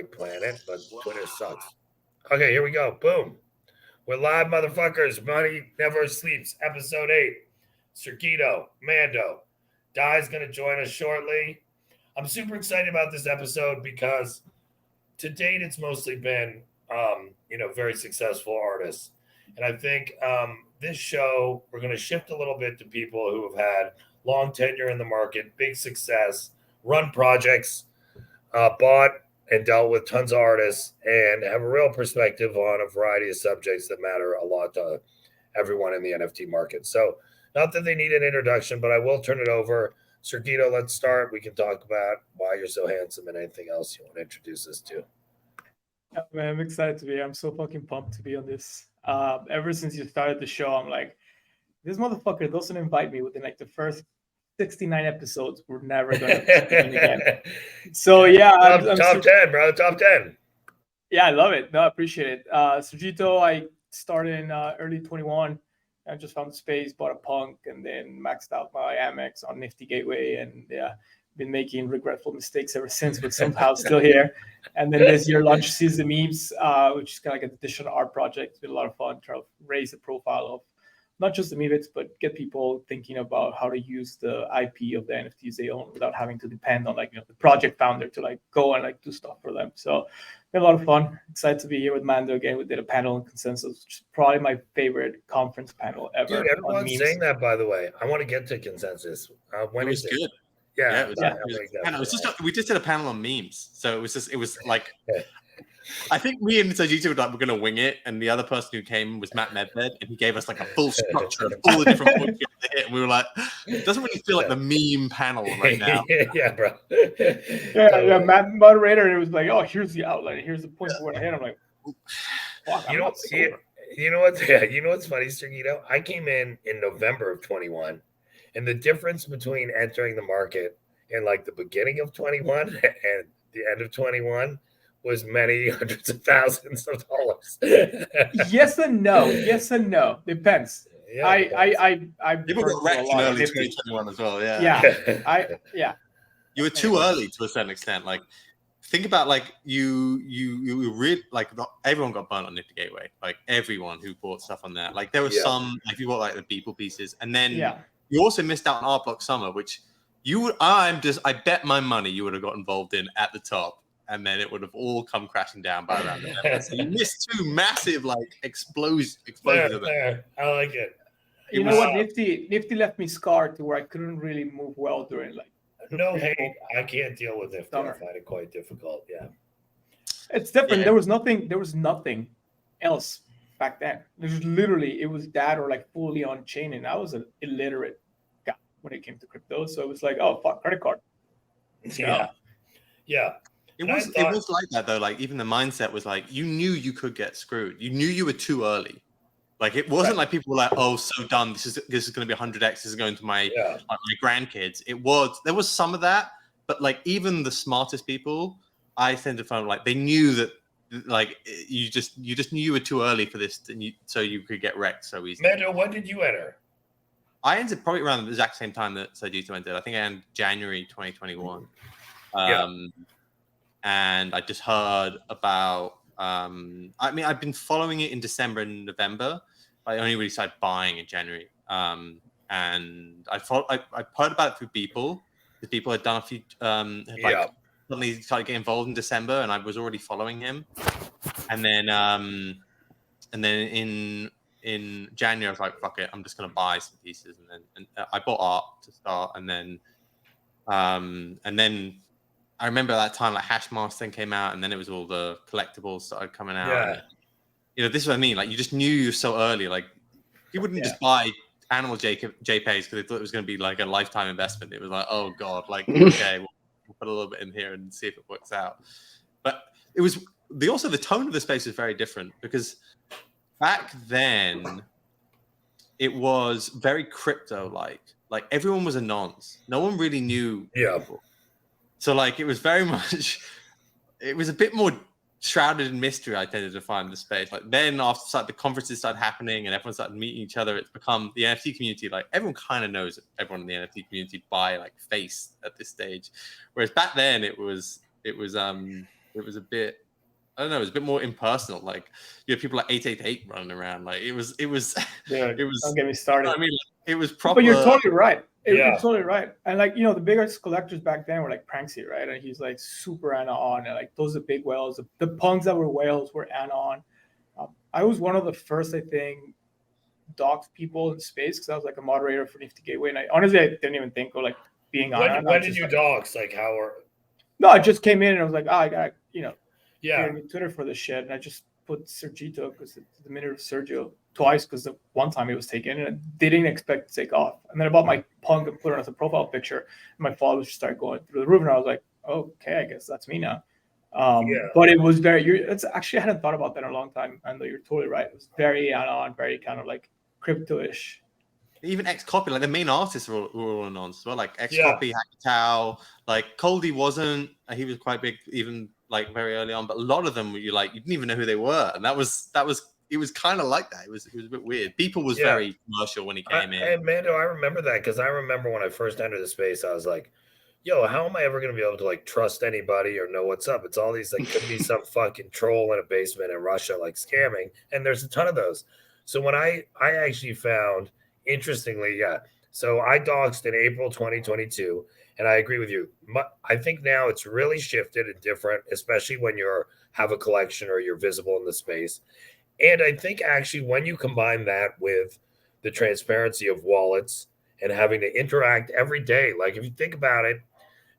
like plan it, but Twitter sucks. Okay, here we go. Boom. We're live, motherfuckers. Money Never Sleeps, episode 8. Sergito, Mando. Dai's going to join us shortly. I'm super excited about this episode because to date it's mostly been, very successful artists. And I think this show, we're going to shift a little bit to people who have had long tenure in the market, big success, run projects, bought and dealt with tons of artists, and have a real perspective on a variety of subjects that matter a lot to everyone in the NFT market. So, not that they need an introduction, but I will turn it over. Sergito, let's start. We can talk about why you're so handsome and anything else you want to introduce us to. Yeah, man, I'm excited to be here. I'm so fucking pumped to be on this. Ever since you started the show, I'm like, this motherfucker doesn't invite me within like the first 69 episodes. We're never gonna again. So yeah, top 10, bro. Top 10. Yeah, I love it. No, I appreciate it. Sergito, I started in early 21. I just found space, bought a punk, and then maxed out my Amex on Nifty Gateway, and yeah, been making regretful mistakes ever since, but somehow still here. And then this year launched Seize the Memes, which is kind of like an additional art project. It's been a lot of fun, trying to raise the profile of not just the Meebits, but get people thinking about how to use the IP of the NFTs they own without having to depend on the project founder to go and do stuff for them. So been a lot of fun. Excited to be here with Mando again. We did a panel on Consensus, which is probably my favorite conference panel ever. Dude, everyone's saying that, by the way. I want to get to Consensus. When is it? Good. Yeah, it was just we just did a panel on memes, so it was like I think me and Sergito were going to wing it, and the other person who came was Matt Medved, and he gave us like a full structure of all the different points we had to hit, and we were like, it doesn't really feel like the meme panel right now. Yeah, bro. Yeah, Matt moderator, it was like, oh, here's the outline, here's the points we want to hit. I'm like, fuck, you know what's funny, Sergito? I came in November of 21. And the difference between entering the market in like the beginning of 21 and the end of 21 was many hundreds of thousands of dollars. Yes and no. Depends. Yeah, I people got wrecked in early 2021 as well. Yeah. You were too early to a certain extent. Like, think about you really everyone got burnt on Nifty Gateway. Like everyone who bought stuff on there. Like there was some you bought like the Beeple pieces, and then you also missed out on Art Block Summer, which I bet my money you would have got involved in at the top, and then it would have all come crashing down by around the end. So you missed two massive explosions. There. I like it. You know what? Nifty left me scarred to where I couldn't really move well during no hate. I can't deal with Nifty. I find it quite difficult. Yeah, it's different. Yeah. There was nothing else back then. It was that or fully on chain, and I was an illiterate guy when it came to crypto. So it was like, oh fuck, credit card. Yeah. It was like that though. Like even the mindset was like you knew you could get screwed. You knew you were too early. Like it wasn't like people were like, oh, so done. This is going to be 100x. This is going to my grandkids. There was some of that, but even the smartest people, I tend to find they knew that. You just knew you were too early for this, so you could get wrecked so easily. Mando, when did you enter? I entered probably around the exact same time that Sergito entered. I think I entered January 2021. And I just heard about. I've been following it in December and November. I only really started buying in January. And I heard about it through people. The people had done a few. Suddenly started getting involved in December, and I was already following him. And then in January, I was like, "Fuck it, I'm just gonna buy some pieces." And I bought art to start, and then I remember at that time Hashmask thing came out, and then it was all the collectibles started coming out. Yeah. And, this is what I mean. You just knew you were so early. You wouldn't just buy animal JPEGs because they thought it was going to be a lifetime investment. It was like, oh god, okay. We'll put a little bit in here and see if it works out. But it was the tone of the space was very different because back then it was very crypto like everyone was a nonce. No one really knew people. So it was very much it was a bit more shrouded in mystery. I tended to find the space. Then after the conferences started happening and everyone started meeting each other, it's become the NFT community. Everyone kind of knows everyone in the NFT community by face at this stage. Whereas back then it was it was a bit. I don't know. It was a bit more impersonal. Like you had people like 888 running around. Like it was. Dude, It was. don't get me started. I mean, it was proper. But you're totally right. Yeah. You're totally right. And like, the biggest collectors back then were like Pranksy, right? And he's like super anon. And like those are big whales. The punks that were whales were anon. I was one of the first, I think, doxed people in space because I was like a moderator for Nifty Gateway. And I didn't even think of like being anon. When did you dox? Like how are? No, I just came in and I was like, I got, Yeah. Twitter for this shit. And I just put Sergito because the minute of Sergio twice because the one time he was taken and they didn't expect to take off. And then I bought my punk and put it as a profile picture. And my followers just started going through the roof. And I was like, okay, I guess that's me now. But it was it's actually, I hadn't thought about that in a long time. And you're totally right. It was very anon, very kind of like crypto-ish. Even X-Copy, like the main artists were all anon as well. Like X-Copy, Hackatow, like Coldy wasn't. He was quite big, even like very early on. But a lot of them, you didn't even know who they were, and that was. It was kind of like that. It was a bit weird. People was very commercial when he came in. And Mando, I remember that because I remember when I first entered the space, I was like, "Yo, how am I ever going to be able to like trust anybody or know what's up?" It's all these like could be some fucking troll in a basement in Russia like scamming, and there's a ton of those. So when I actually found. Interestingly, so I doxed in April 2022, and I agree with you. I think now it's really shifted and different, especially when you have a collection or you're visible in the space. And I think actually when you combine that with the transparency of wallets and having to interact every day, like if you think about it,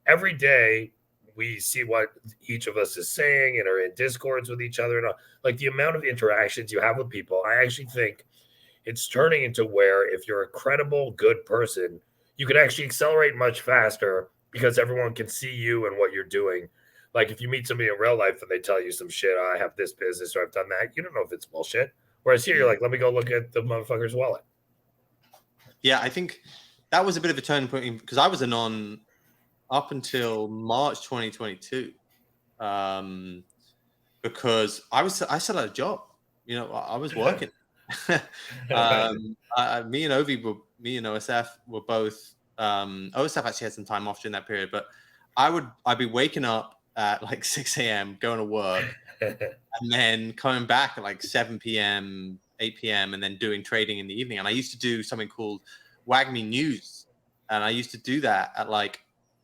every day we see what each of us is saying and are in discords with each other, and like the amount of interactions you have with people, I actually think it's turning into where if you're a credible, good person, you can actually accelerate much faster because everyone can see you and what you're doing. Like if you meet somebody in real life and they tell you some shit, I have this business or I've done that, you don't know if it's bullshit. Whereas here, you're like, let me go look at the motherfucker's wallet. Yeah, I think that was a bit of a turning point because I was anon up until March 2022 because I still had a job. I was working. Me and OSF were both OSF actually had some time off during that period, but I'd be waking up at like 6 a.m. going to work and then coming back at like 7 p.m. 8 p.m. and then doing trading in the evening. And I used to do something called Wag Me News, and I used to do that at like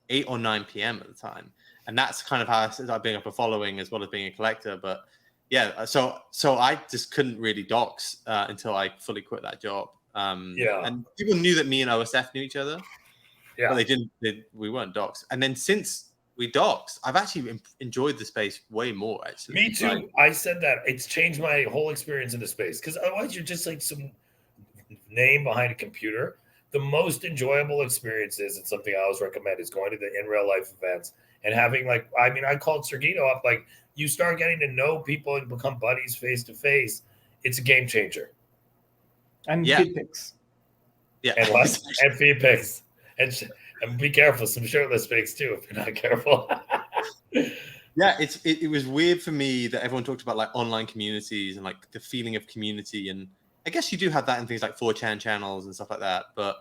8 or 9 p.m. at the time, and that's kind of how I started being up a following as well as being a collector. But yeah, so I just couldn't really dox until I fully quit that job. And people knew that me and OSF knew each other. Yeah, but they didn't. We weren't doxed. And then since we doxed, I've actually enjoyed the space way more. Actually, me too. I said that it's changed my whole experience in the space because otherwise you're just like some name behind a computer. The most enjoyable experiences and something I always recommend is going to the in real life events and having I called Sergito up like. You start getting to know people and become buddies face to face. It's a game changer. And feed pics. Yeah. And feed pics. And be careful. Some shirtless pics too, if you're not careful. Yeah, it was weird for me that everyone talked about like online communities and like the feeling of community. And I guess you do have that in things like 4chan channels and stuff like that. But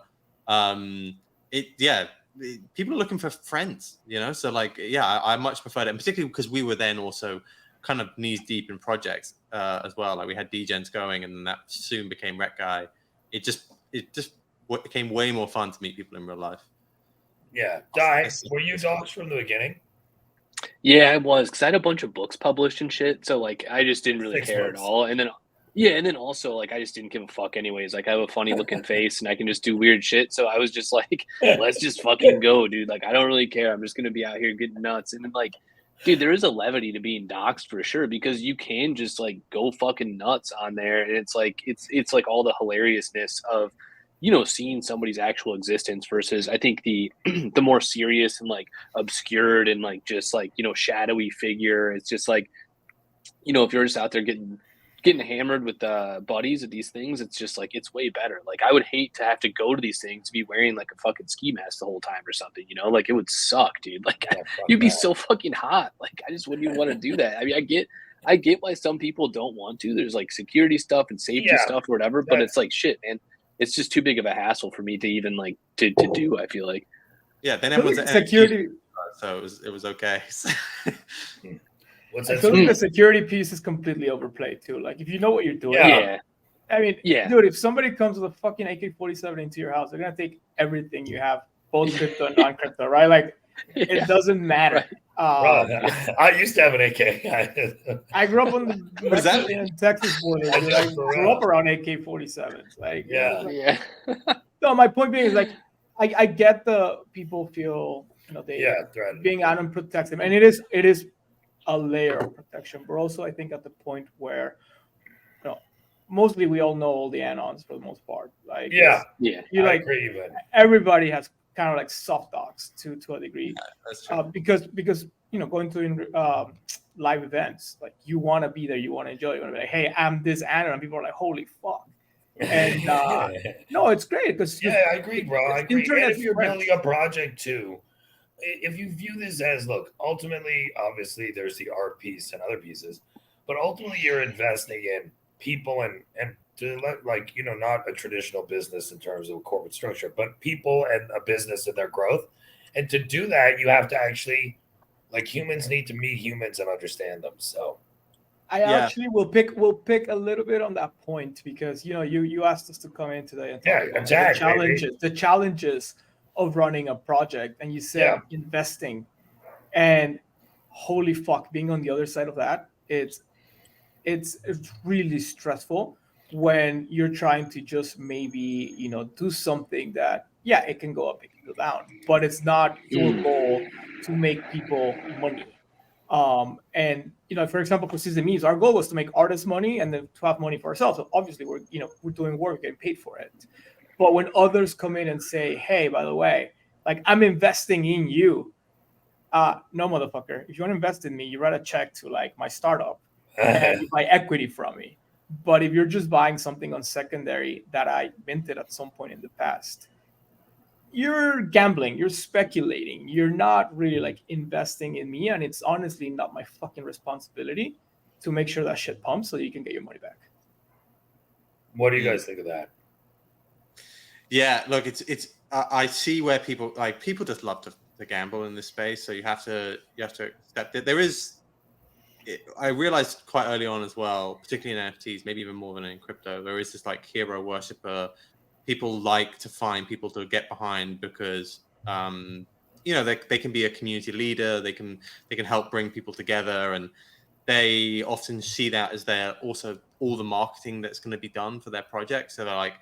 people are looking for friends, so I much preferred it, and particularly because we were then also kind of knees deep in projects as well. Like we had D-Gens going, and then that soon became Rec Guy. It just became way more fun to meet people in real life. Yeah. Were you doxed from the beginning? Yeah, I was, because I had a bunch of books published and shit, so I just didn't really care at all. And then also I just didn't give a fuck anyways. I have a funny looking face and I can just do weird shit. So I was just like, let's just fucking go, dude. I don't really care. I'm just gonna be out here getting nuts. And then dude, there is a levity to being doxxed for sure, because you can just go fucking nuts on there. And it's all the hilariousness of, seeing somebody's actual existence versus I think the more serious and obscured and just shadowy figure. It's just if you're just out there getting hammered with buddies at these things, it's just it's way better. I would hate to have to go to these things to be wearing a fucking ski mask the whole time or something, it would suck, dude. You'd be so fucking hot. I just wouldn't even want to do that. I mean, I get why some people don't want to. There's security stuff and safety stuff or whatever, but it's shit, man. It's just too big of a hassle for me to even to do, I feel like. Yeah, then everyone's security. So it was okay. What's I that? feel like Sergito? the security piece is completely overplayed too. Like, if you know what you're doing, Yeah. I mean, Yeah. dude, if somebody comes with a fucking AK-47 into your house, they're gonna take everything you have, both crypto and non-crypto, right? Like, it doesn't matter. Bro, I used to have an AK. I grew up on the What is that? Mexican and Texas border, dude. I grew up around AK-47s. Like, Yeah. Yeah. no, my point being is like, I get the people feel, they threatened. being out and protect them, and it is a layer of protection. But also, I think at the point where, mostly we all know all the anons for the most part. Like, Yeah, you I like agree, even. everybody has kind of like soft dogs to a degree, That's true. because going to live events, like, you want to be there, you want to enjoy, you want to be like, hey, I'm this anon, and people are like, holy fuck. And no, it's great because I agree, bro. I agree. And internet if you're friends. building a project too, if you view this as, look, ultimately, obviously, there's the art piece and other pieces, but ultimately, you're investing in people and to like, not a traditional business in terms of corporate structure, but people and a business and their growth. And to do that, you have to actually, like, humans need to meet humans and understand them. So I actually will pick a little bit on that point, because you asked us to come in today and talk about the challenges of running a project, and you said investing, and holy fuck, being on the other side of that, it's really stressful when you're trying to just maybe do something that it can go up, it can go down, but it's not your goal to make people money. And for example, for Season Memes, our goal was to make artists money and then to have money for ourselves. So obviously we're doing work, getting paid for it. But when others come in and say, hey, by the way, like, I'm investing in you, no, motherfucker, if you want to invest in me, you write a check to like my startup and you buy equity from me. But if you're just buying something on secondary that I minted at some point in the past, you're gambling, you're speculating, you're not really like investing in me, and it's honestly not my fucking responsibility to make sure that shit pumps so you can get your money back. What do you guys think of that? Yeah, look, it's I see where people just love to gamble in this space, so you have to accept it. There is, I realized quite early on as well, particularly in NFTs, maybe even more than in crypto, there is this like hero worshiper. People like to find people to get behind because they can be a community leader, they can help bring people together, and they often see that as their also all the marketing that's going to be done for their project. So they're like,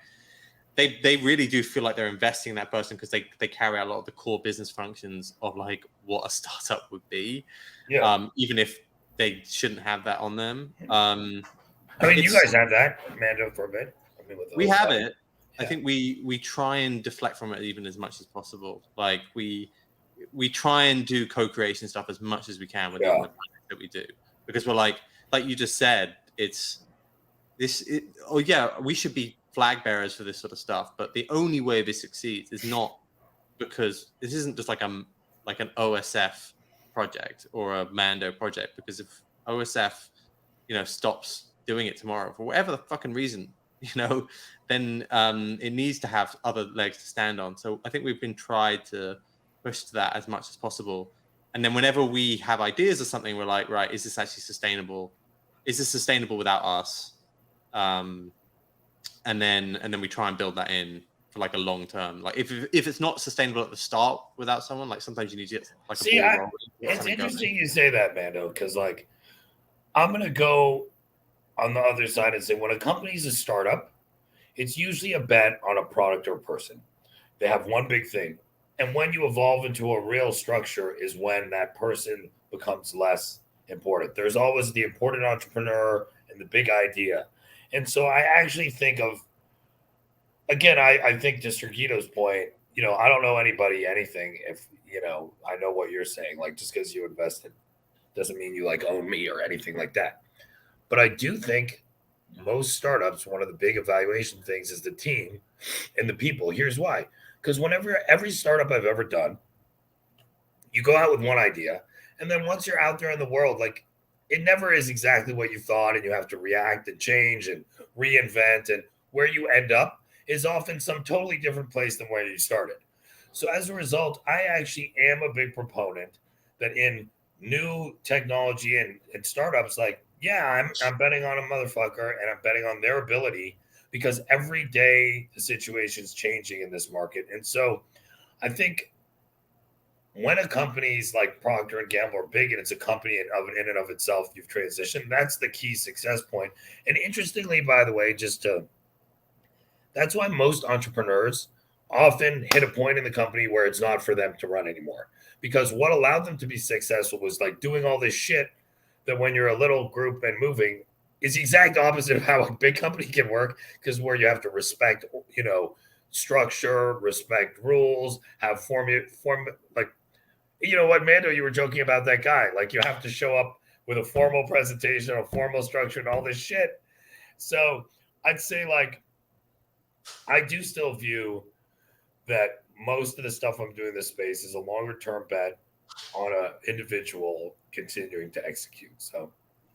they really do feel like they're investing in that person because they carry out a lot of the core business functions of like what a startup would be, even if they shouldn't have that on them. I mean, you guys have that, Mando, for a bit. I mean, we have it. I think we try and deflect from it even as much as possible. Like we try and do co-creation stuff as much as we can with the projects that we do, because we're like you just said, we should be flag bearers for this sort of stuff, but the only way this succeeds is not because this isn't just like an OSF project or a Mando project, because if OSF stops doing it tomorrow for whatever the fucking reason, then it needs to have other legs to stand on. So I think we've been tried to push to that as much as possible. And then whenever we have ideas or something, we're like, right, is this actually sustainable? Is this sustainable without us? And then we try and build that in for like a long term. Like if it's not sustainable at the start without someone, like sometimes you need to get like a ball rolling. It's interesting you say that, Mando, because like I'm gonna go on the other side and say when a company's a startup, it's usually a bet on a product or a person. They have one big thing. And when you evolve into a real structure is when that person becomes less important. There's always the important entrepreneur and the big idea. And so I actually think of, again, I think to Sergito's point, I don't know anybody, anything. If, I know what you're saying, like just because you invested doesn't mean you like own me or anything like that. But I do think most startups, one of the big evaluation things is the team and the people. Here's why. Because whenever every startup I've ever done, you go out with one idea. And then once you're out there in the world, like it never is exactly what you thought. And you have to react and change and reinvent. And where you end up is often some totally different place than where you started. So as a result, I actually am a big proponent that in new technology and startups, like, yeah, I'm betting on a motherfucker and I'm betting on their ability because every day the situation's changing in this market. And so I think when a company's like Procter and Gamble are big and it's a company in and of itself, you've transitioned. That's the key success point. And interestingly, by the way, that's why most entrepreneurs often hit a point in the company where it's not for them to run anymore. Because what allowed them to be successful was like doing all this shit that when you're a little group and moving is the exact opposite of how a big company can work. Because where you have to respect, structure, respect rules, have form like, you know what, Mando, you were joking about that guy. Like you have to show up with a formal presentation, a formal structure, and all this shit. So I'd say like I do still view that most of the stuff I'm doing in this space is a longer term bet on an individual continuing to execute. So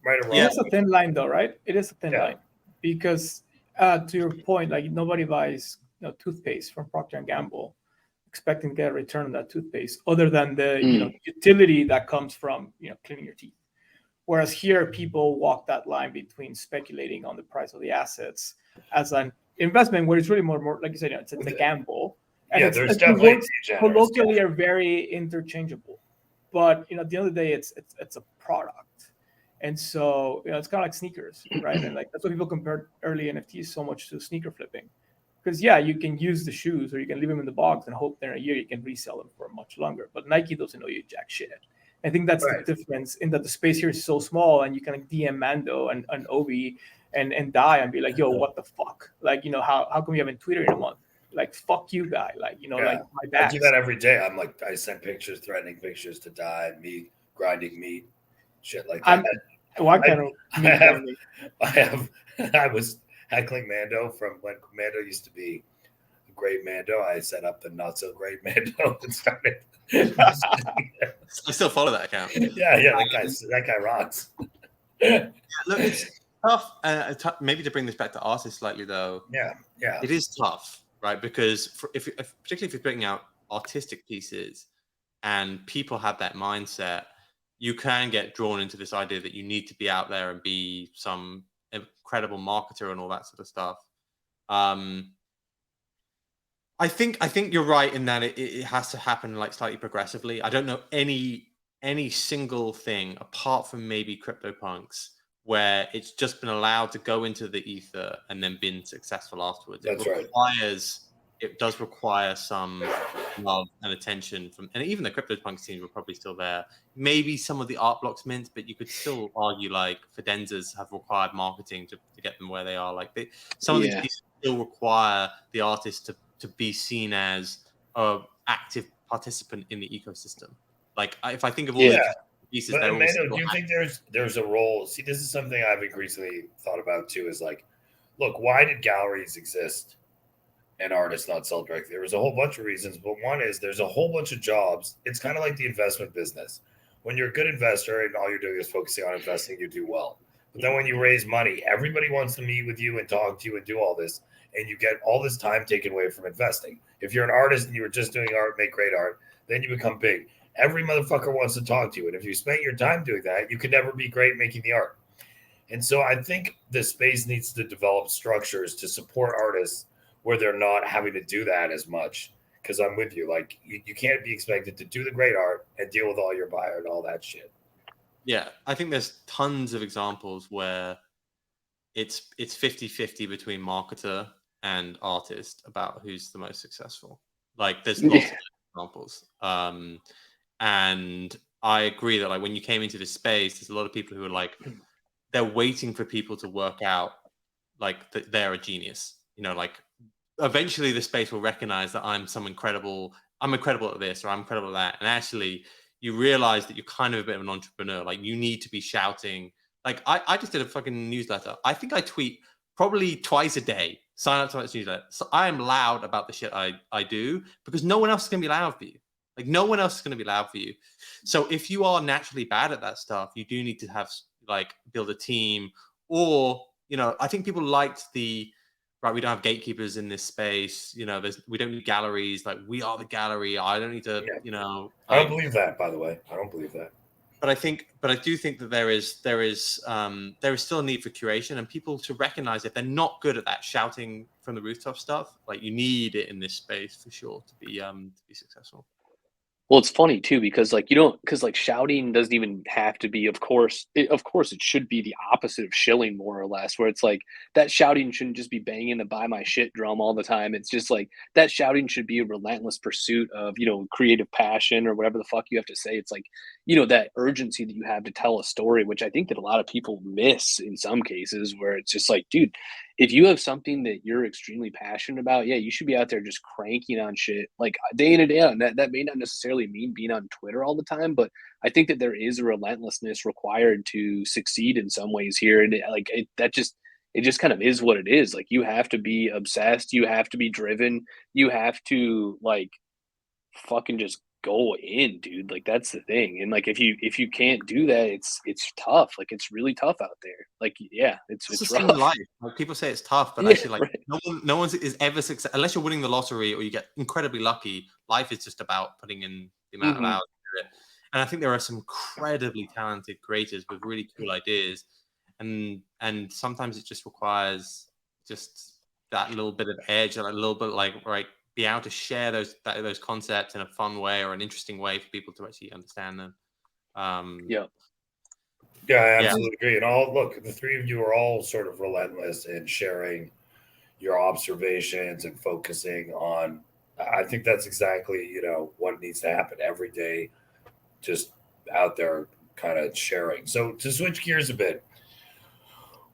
right or wrong. It is a thin line though, right? It is a thin line because to your point, like nobody buys toothpaste from Procter and Gamble expecting to get a return on that toothpaste other than the utility that comes from cleaning your teeth. Whereas here people walk that line between speculating on the price of the assets as an investment where it's really more like you said, it's a gamble. And there's definitely colloquially are very interchangeable. But at the end of the day, it's a product. And so it's kind of like sneakers, right? And like that's why people compared early NFTs so much to sneaker flipping. Because you can use the shoes or you can leave them in the box and hope that in a year you can resell them for much longer. But Nike doesn't know you jack shit. I think that's the difference in that the space here is so small and you can like DM Mando and Obi and die and be like, yo, what the fuck? Like, how come we haven't tweeted in a month? Like, fuck you, guy. Like, like my back. I do that every day. I'm like, I send pictures, threatening pictures to die, me grinding meat, shit like that. I was heckling Mando from when Mando used to be a great Mando. I set up the not so great Mando and started. I still follow that account. Yeah, that guy rocks. Look, it's tough. Maybe to bring this back to artists slightly, though. Yeah, it is tough, right? Because particularly if you're putting out artistic pieces, and people have that mindset, you can get drawn into this idea that you need to be out there and be some incredible marketer and all that sort of stuff. I think you're right in that it has to happen like slightly progressively. I don't know any single thing apart from maybe CryptoPunks where it's just been allowed to go into the ether and then been successful afterwards. That's right. It does require some love and attention and even the CryptoPunks team were probably still there. Maybe some of the art blocks mint, but you could still argue like Fidenzas have required marketing to get them where they are. Like some of these pieces still require the artist to be seen as an active participant in the ecosystem. Like if I think of all the pieces, but Mando, do you think there's a role? See, this is something I've increasingly thought about too. Is like, look, why did galleries exist and artists not sell directly? There was a whole bunch of reasons, but one is there's a whole bunch of jobs. It's kind of like the investment business. When you're a good investor and all you're doing is focusing on investing, you do well. But then when you raise money, everybody wants to meet with you and talk to you and do all this. And you get all this time taken away from investing. If you're an artist and you were just doing art, make great art, then you become big. Every motherfucker wants to talk to you. And if you spent your time doing that, you could never be great making the art. And so I think the space needs to develop structures to support artists where they're not having to do that as much. Because I'm with you. Like, you can't be expected to do the great art and deal with all your buyer and all that shit. Yeah, I think there's tons of examples where it's 50-50 between marketer and artist about who's the most successful. Like there's lots of examples. And I agree that like when you came into this space, there's a lot of people who are like, they're waiting for people to work out like that they're a genius. Like eventually the space will recognize that I'm incredible at this or I'm incredible at that. And actually you realize that you're kind of a bit of an entrepreneur. Like you need to be shouting. Like I just did a fucking newsletter. I think I tweet probably twice a day. Sign up to my newsletter. So I am loud about the shit I do because no one else is going to be loud for you. Like no one else is going to be loud for you. So if you are naturally bad at that stuff, you do need to have like build a team or, I think people liked right, we don't have gatekeepers in this space. We don't need galleries. Like we are the gallery. I don't need to, I don't believe that, by the way. I don't believe that. I do think that there is still a need for curation and people to recognize if they're not good at that shouting from the rooftop stuff. Like you need it in this space for sure to be successful. Well, it's funny too because like you don't because like shouting doesn't even have to be. Of course, it should be the opposite of shilling, more or less. Where it's like that shouting shouldn't just be banging the "buy my shit" drum all the time. It's just like that shouting should be a relentless pursuit of creative passion or whatever the fuck you have to say. It's like that urgency that you have to tell a story, which I think that a lot of people miss in some cases. Where it's just like, dude, if you have something that you're extremely passionate about, yeah, you should be out there just cranking on shit like day in and day out. And that may not necessarily mean being on Twitter all the time, but I think that there is a relentlessness required to succeed in some ways here. And it just kind of is what it is. Like you have to be obsessed, you have to be driven, you have to like fucking just go in, dude. Like that's the thing. And like if you can't do that, it's tough. Like it's really tough out there. Like yeah, it's in rough. life. Like, people say it's tough, but Yeah, actually, like right. no one is ever success unless you're winning the lottery or you get incredibly lucky. Life is just about putting in the amount of hours to do it. And I think there are some incredibly talented creators with really cool ideas, and sometimes it just requires just that little bit of edge and a little bit be able to share those concepts in a fun way or an interesting way for people to actually understand them. Yeah. Yeah, I absolutely agree. And look, the three of you are all sort of relentless in sharing your observations and focusing on. I think that's exactly what needs to happen every day, just out there kind of sharing. So to switch gears a bit,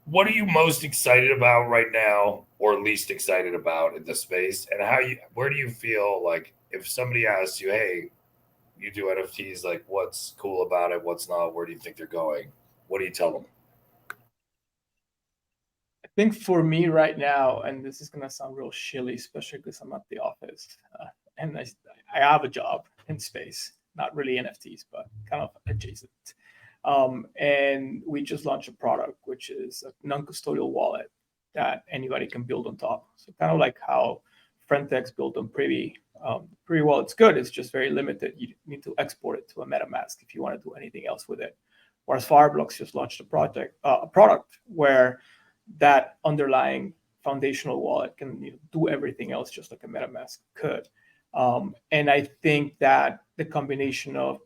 what are you most excited about right now, or least excited about in the space, and where do you feel like if somebody asks you, hey, you do NFTs, like what's cool about it, what's not, where do you think they're going? What do you tell them? I think for me right now, and this is gonna sound real shilly, especially because I'm at the office, and I have a job in space, not really NFTs, but kind of adjacent. And we just launched a product which is a non-custodial wallet that anybody can build on top. So kind of like how Frentex built on Privy. Privy wallet's good. It's just very limited. You need to export it to a MetaMask if you want to do anything else with it. Whereas Fireblocks just launched a product where that underlying foundational wallet can do everything else just like a MetaMask could. And I think that the combination of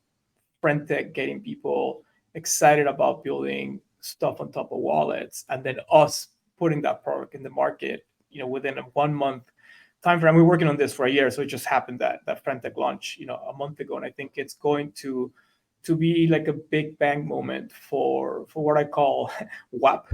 Frentech getting people excited about building stuff on top of wallets, and then us putting that product in the market, within a 1 month time frame. We're working on this for a year, so it just happened that Frentech launched, a month ago, and I think it's going to be like a big bang moment for what I call WAP,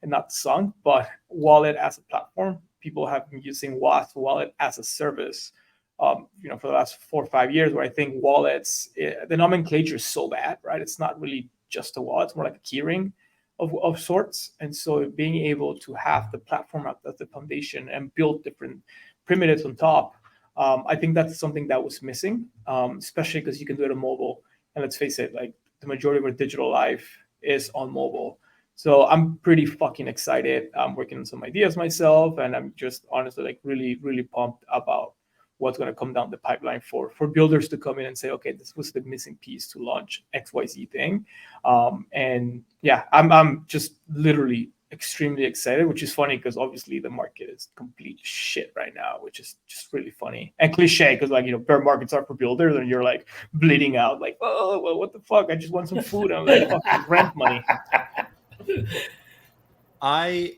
and not sunk, but wallet as a platform. People have been using WAP, wallet as a service, for the last 4 or 5 years, where I think wallets, the nomenclature is so bad, right? It's not really just a wallet, it's more like a keyring of sorts. And so being able to have the platform as the foundation and build different primitives on top, I think that's something that was missing, especially because you can do it on mobile. And let's face it, like the majority of our digital life is on mobile. So I'm pretty fucking excited. I'm working on some ideas myself, and I'm just honestly like really, really pumped about what's going to come down the pipeline for builders to come in and say, okay, this was the missing piece to launch XYZ thing. And yeah, I'm just literally extremely excited, which is funny because obviously the market is complete shit right now, which is just really funny and cliche because bear markets are for builders and you're like bleeding out like, oh, well, what the fuck? I just want some food. I'm like, fucking rent money. I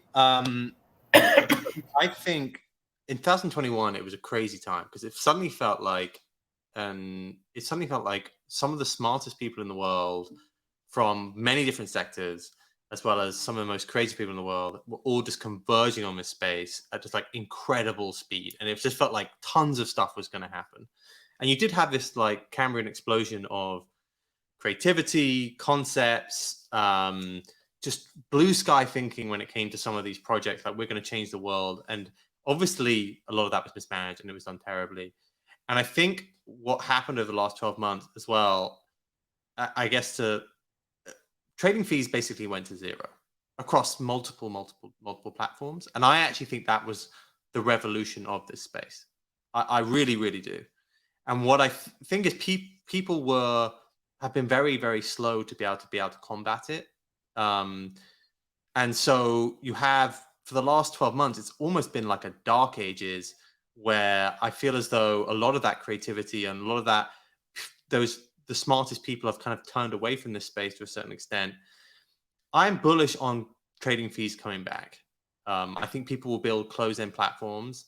think in 2021 it was a crazy time because it suddenly felt like some of the smartest people in the world from many different sectors, as well as some of the most creative people in the world, were all just converging on this space at just like incredible speed, and it just felt like tons of stuff was going to happen. And you did have this like Cambrian explosion of creativity, concepts, just blue sky thinking when it came to some of these projects, like we're going to change the world. And obviously a lot of that was mismanaged and it was done terribly. And I think what happened over the last 12 months as well, I guess trading fees basically went to zero across multiple platforms. And I actually think that was the revolution of this space. I really, really do. And what I think is people were have been very, very slow to be able to combat it. And so you have, for the last 12 months, it's almost been like a dark ages where I feel as though a lot of that creativity and a lot of that, the smartest people have kind of turned away from this space to a certain extent. I'm bullish on trading fees coming back. I think people will build closed-end platforms,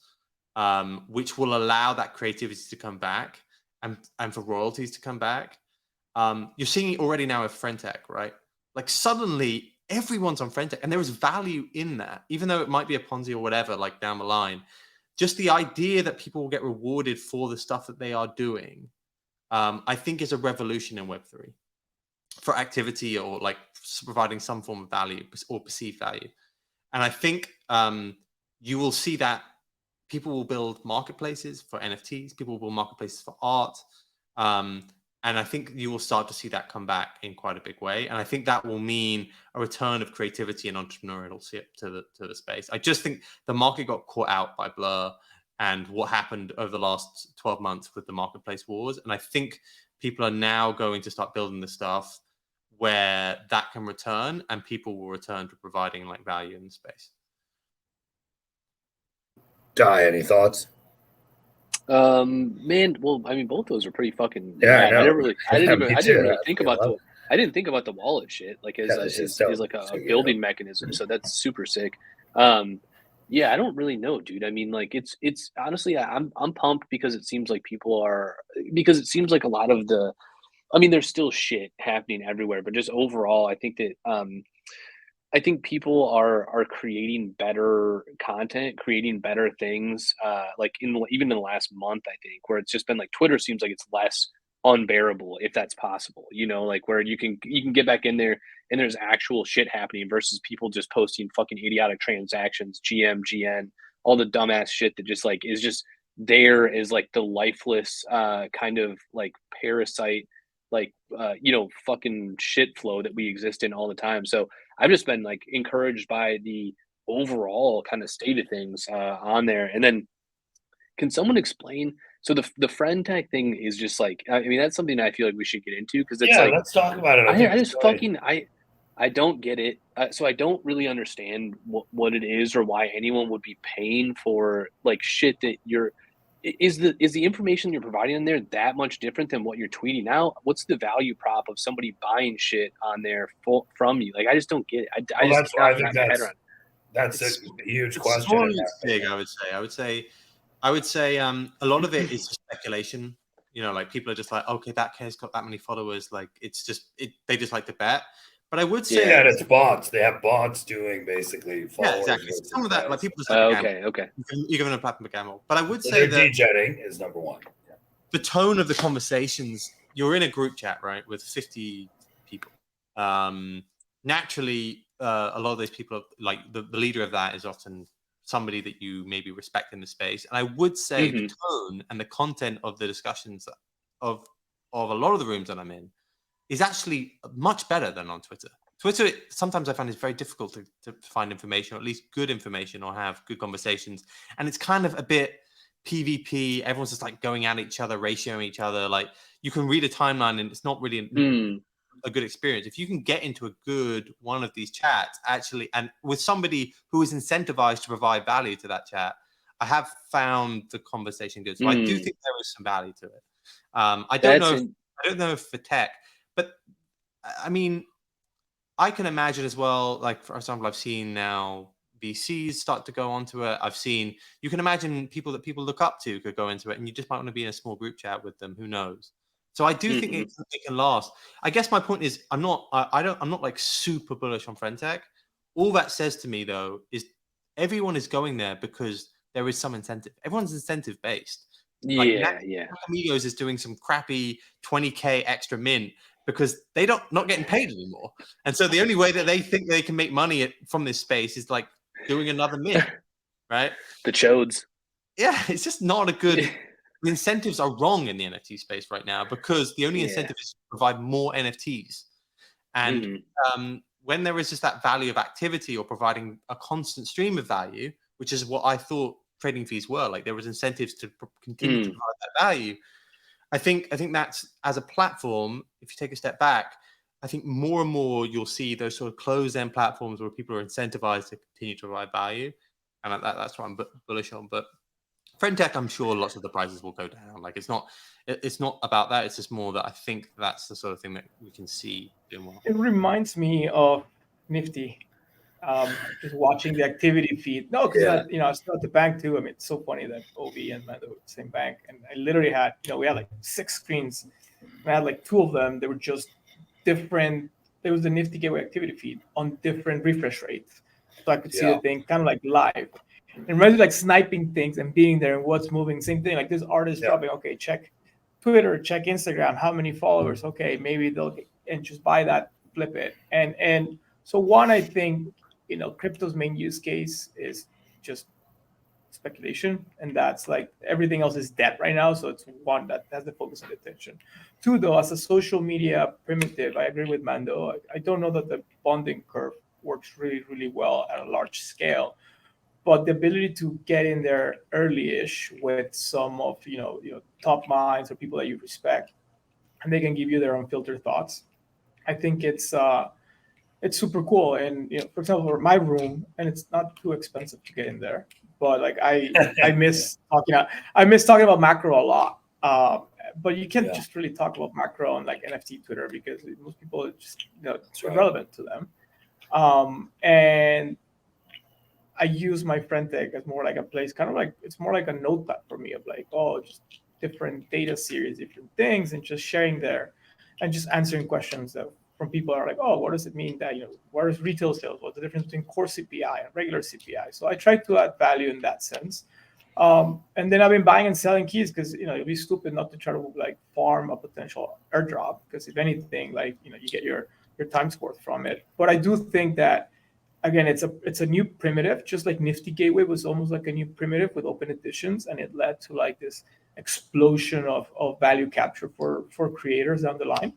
which will allow that creativity to come back and for royalties to come back. You're seeing it already now with Friendtech, right? Like suddenly everyone's on Friendtech, and there is value in that, even though it might be a Ponzi or whatever, like down the line. Just the idea that people will get rewarded for the stuff that they are doing, I think is a revolution in Web3 for activity or like providing some form of value or perceived value. And I think you will see that people will build marketplaces for NFTs, people will build marketplaces for art. And I think you will start to see that come back in quite a big way. And I think that will mean a return of creativity and entrepreneurship to the space. I just think the market got caught out by Blur and what happened over the last 12 months with the marketplace wars. And I think people are now going to start building the stuff where that can return, and people will return to providing like value in the space. Di, any thoughts? Man, well, I mean, both those are pretty fucking. Yeah, bad. I didn't really think too. about I didn't think about the wallet shit, like as like a building mechanism. So that's super sick. Yeah, I don't really know, dude. I mean, like it's honestly, I'm pumped because it seems like a lot of the. I mean, there's still shit happening everywhere, but just overall, I think that I think people are creating better content, creating better things. Like even in the last month, I think, where it's just been like Twitter seems like it's less unbearable, if that's possible. You know, like where you can get back in there and there's actual shit happening versus people just posting fucking idiotic transactions, GN, all the dumbass shit that just like is just there as like the lifeless kind of like parasite, like fucking shit flow that we exist in all the time. So I've just been like encouraged by the overall kind of state of things on there. And then can someone explain? So the friend tag thing is just like, I mean, that's something I feel like we should get into because it's like, let's talk about it. I don't get it. So I don't really understand what it is or why anyone would be paying for like shit that is the information you're providing in there that much different than what you're tweeting out? What's the value prop of somebody buying shit on there from you? Like, I just don't get it. That's why I think that's a huge question. It's big, I would say a lot of it is speculation. You know, like people are just like, okay, that guy's got that many followers. Like, it's just they just like to bet. But I would say that it's bots. They have bots doing basically followers. Yeah, exactly. Some of that, like people just like okay. You're giving a platform to gamble. But I would say that degenerating is number one. Yeah. The tone of the conversations, you're in a group chat, right, with 50 people. Naturally, a lot of those people, like the leader of that is often somebody that you maybe respect in the space. And I would say the tone and the content of the discussions of a lot of the rooms that I'm in is actually much better than on Twitter. Twitter, sometimes I find it's very difficult to find information, or at least good information, or have good conversations. And it's kind of a bit PvP. Everyone's just like going at each other, ratioing each other. Like you can read a timeline and it's not really a good experience. If you can get into a good one of these chats, actually, and with somebody who is incentivized to provide value to that chat, I have found the conversation good. So I do think there is some value to it. I don't know if for tech, but I mean, I can imagine as well, like, for example, I've seen now VCs start to go onto it. You can imagine people that people look up to could go into it, and you just might want to be in a small group chat with them. Who knows? So I do think it can last. I guess my point is, I'm not like super bullish on Friendtech. All that says to me though is everyone is going there because there is some incentive. Everyone's incentive based. Amigos is doing some crappy 20K extra mint because they not getting paid anymore. And so the only way that they think they can make money from this space is like doing another mint, right? The chodes. Yeah, it's just not a good. The incentives are wrong in the NFT space right now because the only incentive is to provide more NFTs. And when there is just that value of activity or providing a constant stream of value, which is what I thought trading fees were, like there was incentives to continue to provide that value. I think that's, as a platform, if you take a step back, I think more and more you'll see those sort of closed-end platforms where people are incentivized to continue to provide value, and that's what I'm bullish on. But friend tech, I'm sure lots of the prices will go down. Like it's not about that. It's just more that I think that's the sort of thing that we can see doing well. It reminds me of Nifty. Just watching the activity feed. No, because I still at the bank too. I mean, it's so funny that OV and Mando were the same bank, and I literally had, we had like 6 screens. And I had like 2 of them. They were just different. There was the Nifty Gateway activity feed on different refresh rates, so I could see the thing kind of like live. It reminds me like sniping things and being there and what's moving. Same thing. Like this artist dropping. Okay, check Twitter, check Instagram. How many followers? Okay, maybe they'll get, and just buy that, flip it, and so one, I think, crypto's main use case is just speculation, and that's like everything else is debt right now. So it's one that has the focus of attention. 2, though, as a social media primitive, I agree with Mando. I don't know that the bonding curve works really, really well at a large scale, but the ability to get in there early-ish with some of top minds or people that you respect, and they can give you their unfiltered thoughts. I think it's super cool. And for example, for my room, and it's not too expensive to get in there, but like I miss talking about macro a lot. But you can't just really talk about macro on like NFT Twitter, because most people are just it's irrelevant to them. And I use my friend tech as more like a place, kind of like it's more like a notepad for me of like, just different data series, different things, and just sharing there and just answering questions that from people are like, what does it mean that, what is retail sales? What's the difference between core CPI and regular CPI? So I try to add value in that sense. And then I've been buying and selling keys because, it'd be stupid not to try to like farm a potential airdrop, because if anything, like, you get your time's worth from it. But I do think that, again, it's a new primitive, just like Nifty Gateway was almost like a new primitive with open editions, and it led to like this explosion of value capture for creators down the line.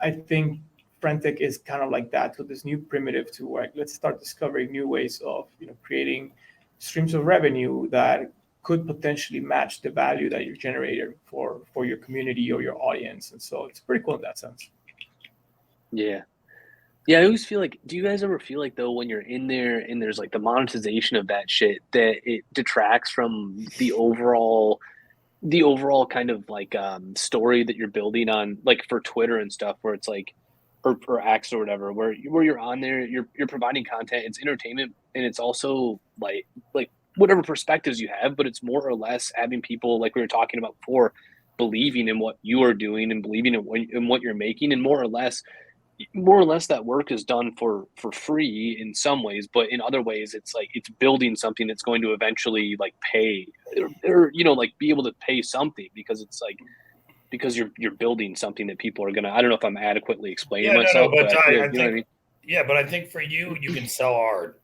I think Frentech is kind of like that, to this new primitive to like, let's start discovering new ways of creating streams of revenue that could potentially match the value that you're generating for your community or your audience. And so it's pretty cool in that sense. Yeah. Yeah, I always feel like, do you guys ever feel like, though, when you're in there and there's like the monetization of that shit, that it detracts from the overall kind of like story that you're building on, like for Twitter and stuff, where it's like, or X or whatever, where you're on there, you're providing content, it's entertainment, and it's also like whatever perspectives you have, but it's more or less having people, like we were talking about before, believing in what you are doing and believing in what you're making, and more or less that work is done for free in some ways, but in other ways it's like it's building something that's going to eventually like pay or like be able to pay something, because it's like, because you're building something that people are gonna, I don't know if I'm adequately explaining myself, but I what I think, mean? Yeah, but I think for you can sell art.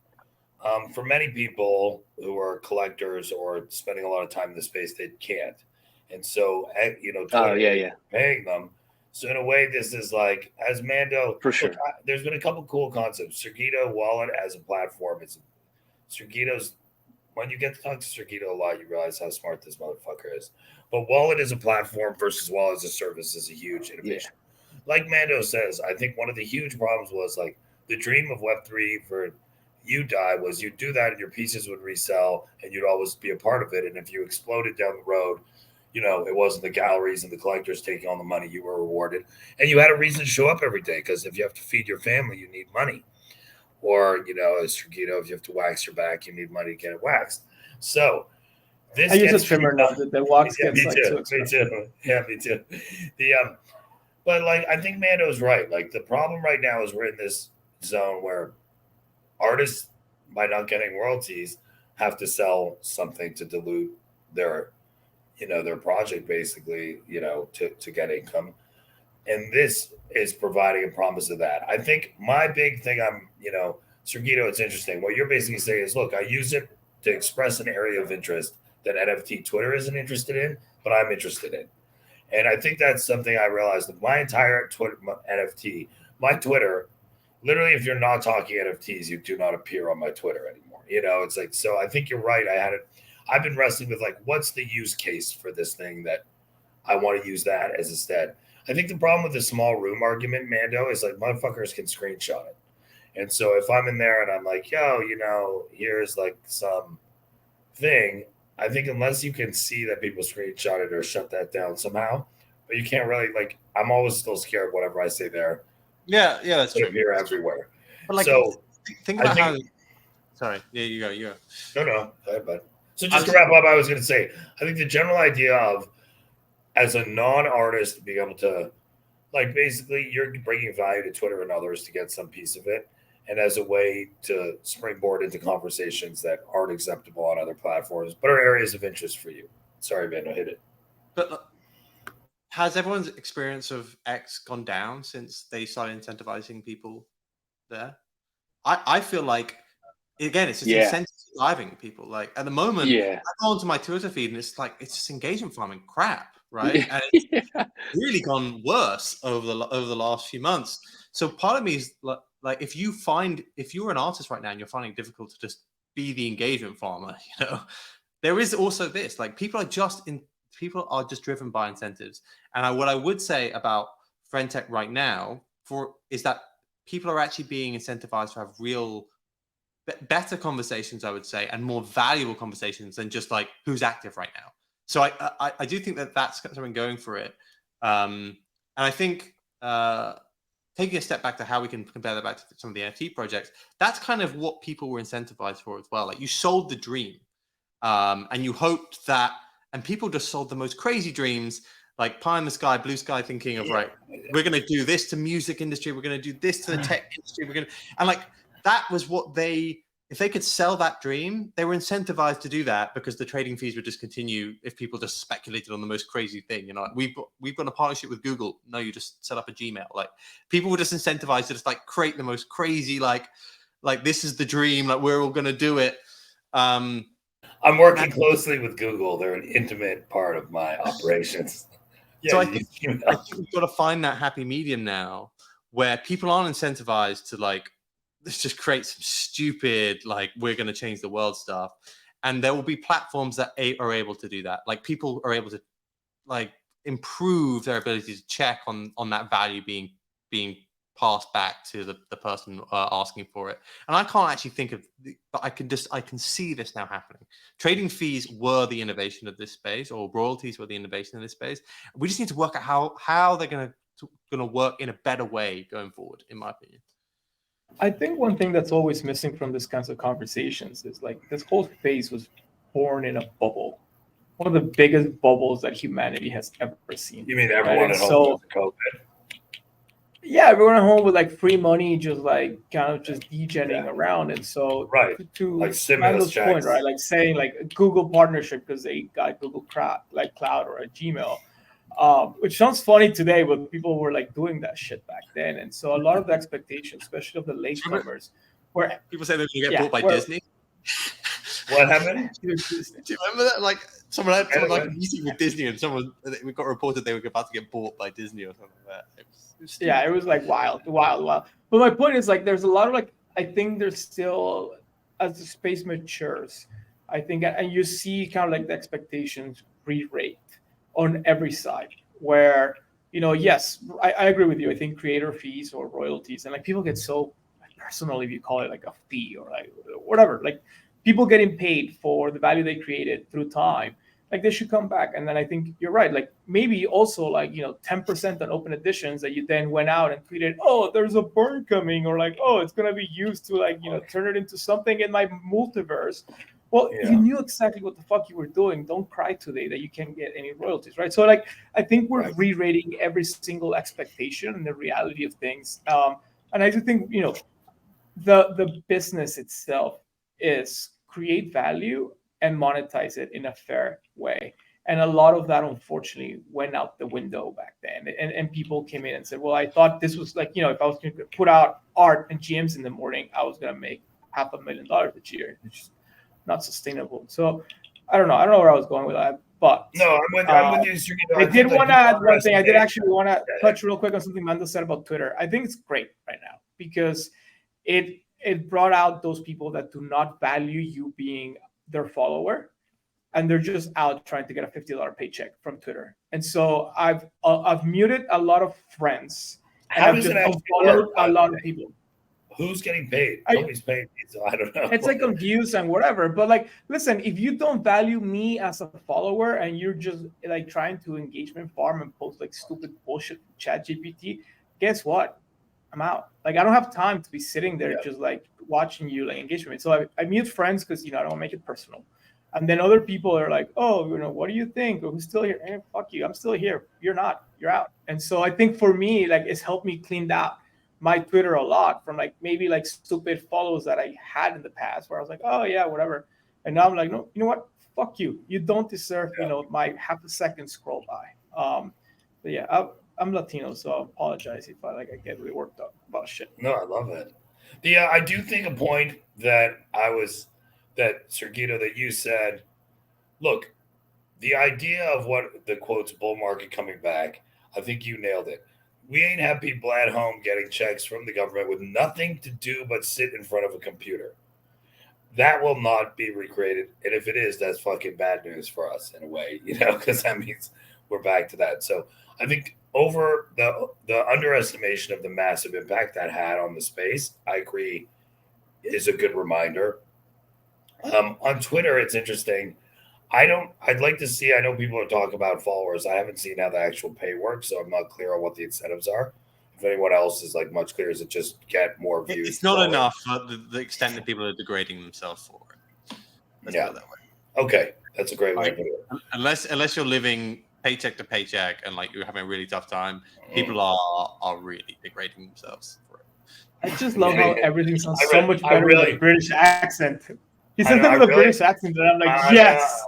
For many people who are collectors or spending a lot of time in the space, they can't, and so Twitter paying them. So in a way, this is like, as Mando, for sure. There's been a couple cool concepts. Sergito Wallet as a platform. Sergito's, when you get to talk to Sergito a lot, you realize how smart this motherfucker is. But Wallet as a platform versus Wallet as a service is a huge innovation. Yeah. Like Mando says, I think one of the huge problems was like the dream of Web3 for you, Dai, was you'd do that and your pieces would resell and you'd always be a part of it. And if you exploded down the road, it wasn't the galleries and the collectors taking all the money, you were rewarded. And you had a reason to show up every day, because if you have to feed your family, you need money. Or, as Sergito, if you have to wax your back, you need money to get it waxed. So this, I use a trimmer now. The wax gets like too expensive. Yeah, me too. But like, I think Mando's right. Like, the problem right now is we're in this zone where artists, by not getting royalties, have to sell something to dilute their project, basically, to get income. And this is providing a promise of that. I think my big thing, Sergito, it's interesting. What you're basically saying is, look, I use it to express an area of interest that NFT Twitter isn't interested in, but I'm interested in. And I think that's something I realized that my entire Twitter NFT, my Twitter, literally, if you're not talking NFTs, you do not appear on my Twitter anymore. It's like, so I think you're right. I've been wrestling with like, what's the use case for this thing that I want to use that as instead. I think the problem with the small room argument, Mando, is like motherfuckers can screenshot it. And so if I'm in there and I'm like, yo, here's like some thing, I think unless you can see that people screenshot it or shut that down somehow, but you can't really, like, I'm always still scared whatever I say there. Yeah, that's true. Appear everywhere. But like, so think about how. Sorry, yeah, you go. No, go ahead, bud. So just to wrap up, I was going to say, I think the general idea of, as a non-artist, being able to, like, basically you're bringing value to Twitter and others to get some piece of it, and as a way to springboard into conversations that aren't acceptable on other platforms, but are areas of interest for you. Sorry, man, I hit it. But has everyone's experience of X gone down since they started incentivizing people there? I feel like, again, it's just incentivizing people. Like, at the moment, I go onto my Twitter feed and it's like, it's just engagement farming crap, right? And it's really gone worse over the last few months. So part of me is like, if you're an artist right now and you're finding it difficult to just be the engagement farmer, there is also this, like, people are just driven by incentives. And what I would say about Friend Tech right now is that people are actually being incentivized to have better conversations, I would say, and more valuable conversations than just like who's active right now. So I do think that that's something going for it. And I think taking a step back to how we can compare that back to some of the NFT projects, that's kind of what people were incentivized for as well. Like, you sold the dream, and you hoped that, and people just sold the most crazy dreams, like pie in the sky, blue sky, thinking of, right, we're going to do this to music industry, we're going to do this to the tech industry, and like, that was what if they could sell that dream, they were incentivized to do that because the trading fees would just continue if people just speculated on the most crazy thing. We've got a partnership with Google. No, you just set up a Gmail. Like, people were just incentivized to just like create the most crazy, like this is the dream, like we're all going to do it. I'm working closely with Google. They're an intimate part of my operations. So I think we've got to find that happy medium now where people aren't incentivized to like, let's just create some stupid, like, we're going to change the world stuff. And there will be platforms that are able to do that. Like, people are able to like improve their ability to check on that value being passed back to the person asking for it. And I can't actually think of, but I can see this now happening. Trading fees were the innovation of this space, or royalties were the innovation in this space. We just need to work out how they're going to work in a better way going forward, in my opinion. I think one thing that's always missing from this kinds of conversations is, like, this whole space was born in a bubble. One of the biggest bubbles that humanity has ever seen. You mean everyone at home with COVID? Yeah, everyone at home with like free money, just like kind of just degenerating around. And so to like stimulus checks, point, right? Like saying like a Google partnership because they got Google Cloud or a Gmail. Which sounds funny today, but people were like doing that shit back then. And so a lot of the expectations, especially of the latecomers, where people say they're going to get bought by Disney. What happened? Do you remember that? Like, someone had a meeting with Disney, and we got reported they were about to get bought by Disney or something like that. It was like wild. But my point is, like, there's a lot of, like, I think there's still, as the space matures, I think, and you see kind of like the expectations re-rate on every side, where, yes, I agree with you. I think creator fees or royalties, and like people get so personal if you call it like a fee or like whatever, like people getting paid for the value they created through time, like they should come back. And then I think you're right, like maybe also like 10% on open editions that you then went out and tweeted, oh, there's a burn coming, or like, oh, it's gonna be used to like turn it into something in my multiverse. Well, you knew exactly what the fuck you were doing. Don't cry today that you can't get any royalties, right? So, like, I think we're re-rating every single expectation and the reality of things. And I do think, the business itself is create value and monetize it in a fair way. And a lot of that, unfortunately, went out the window back then. And people came in and said, well, I thought this was like, if I was going to put out art and GMs in the morning, I was going to make $500,000 a year. It's just not sustainable. So I don't know where I was going with that, but no, I'm with you. I did want to add one thing. I did actually want to touch real quick on something Mando said about Twitter. I think it's great right now because it brought out those people that do not value you being their follower, and they're just out trying to get a $50 paycheck from Twitter. And so I've muted a lot of friends, and How I've does just it actually unfollowed work, a lot of people. Who's getting paid? Nobody's paying me, so I don't know. It's like on views and whatever. But like, listen, if you don't value me as a follower and you're just like trying to engagement farm and post like stupid bullshit chat GPT, guess what? I'm out. Like, I don't have time to be sitting there just like watching you like engagement. So I mute friends because, I don't want to make it personal. And then other people are like, oh, what do you think? Or who's still here? Hey, fuck you. I'm still here. You're not. You're out. And so I think for me, like, it's helped me clean out my Twitter a lot from like maybe like stupid follows that I had in the past where I was like, oh yeah, whatever. And now I'm like, no, you know what? Fuck you. You don't deserve, my half a second scroll by. But yeah, I'm Latino, so I apologize if I get really worked up about shit. No, I love it. I do think a point that Sergito, that you said, look, the idea of what the quotes bull market coming back, I think you nailed it. We ain't have people at home getting checks from the government with nothing to do but sit in front of a computer. That will not be recreated. And if it is, that's fucking bad news for us in a way, because that means we're back to that. So I think over the underestimation of the massive impact that had on the space, I agree, is a good reminder. On Twitter, it's interesting. I'd like to see, I know people are talking about followers. I haven't seen how the actual pay works, so I'm not clear on what the incentives are. If anyone else is like much clearer, is it just get more views? It's not enough for the extent that people are degrading themselves for it. Let's put it that way. Okay. That's a great way to put it. Unless you're living paycheck to paycheck and like you're having a really tough time, people are really degrading themselves for it. I just love how everything sounds so much better with a British accent. He said that with a British accent, and I'm like, yes.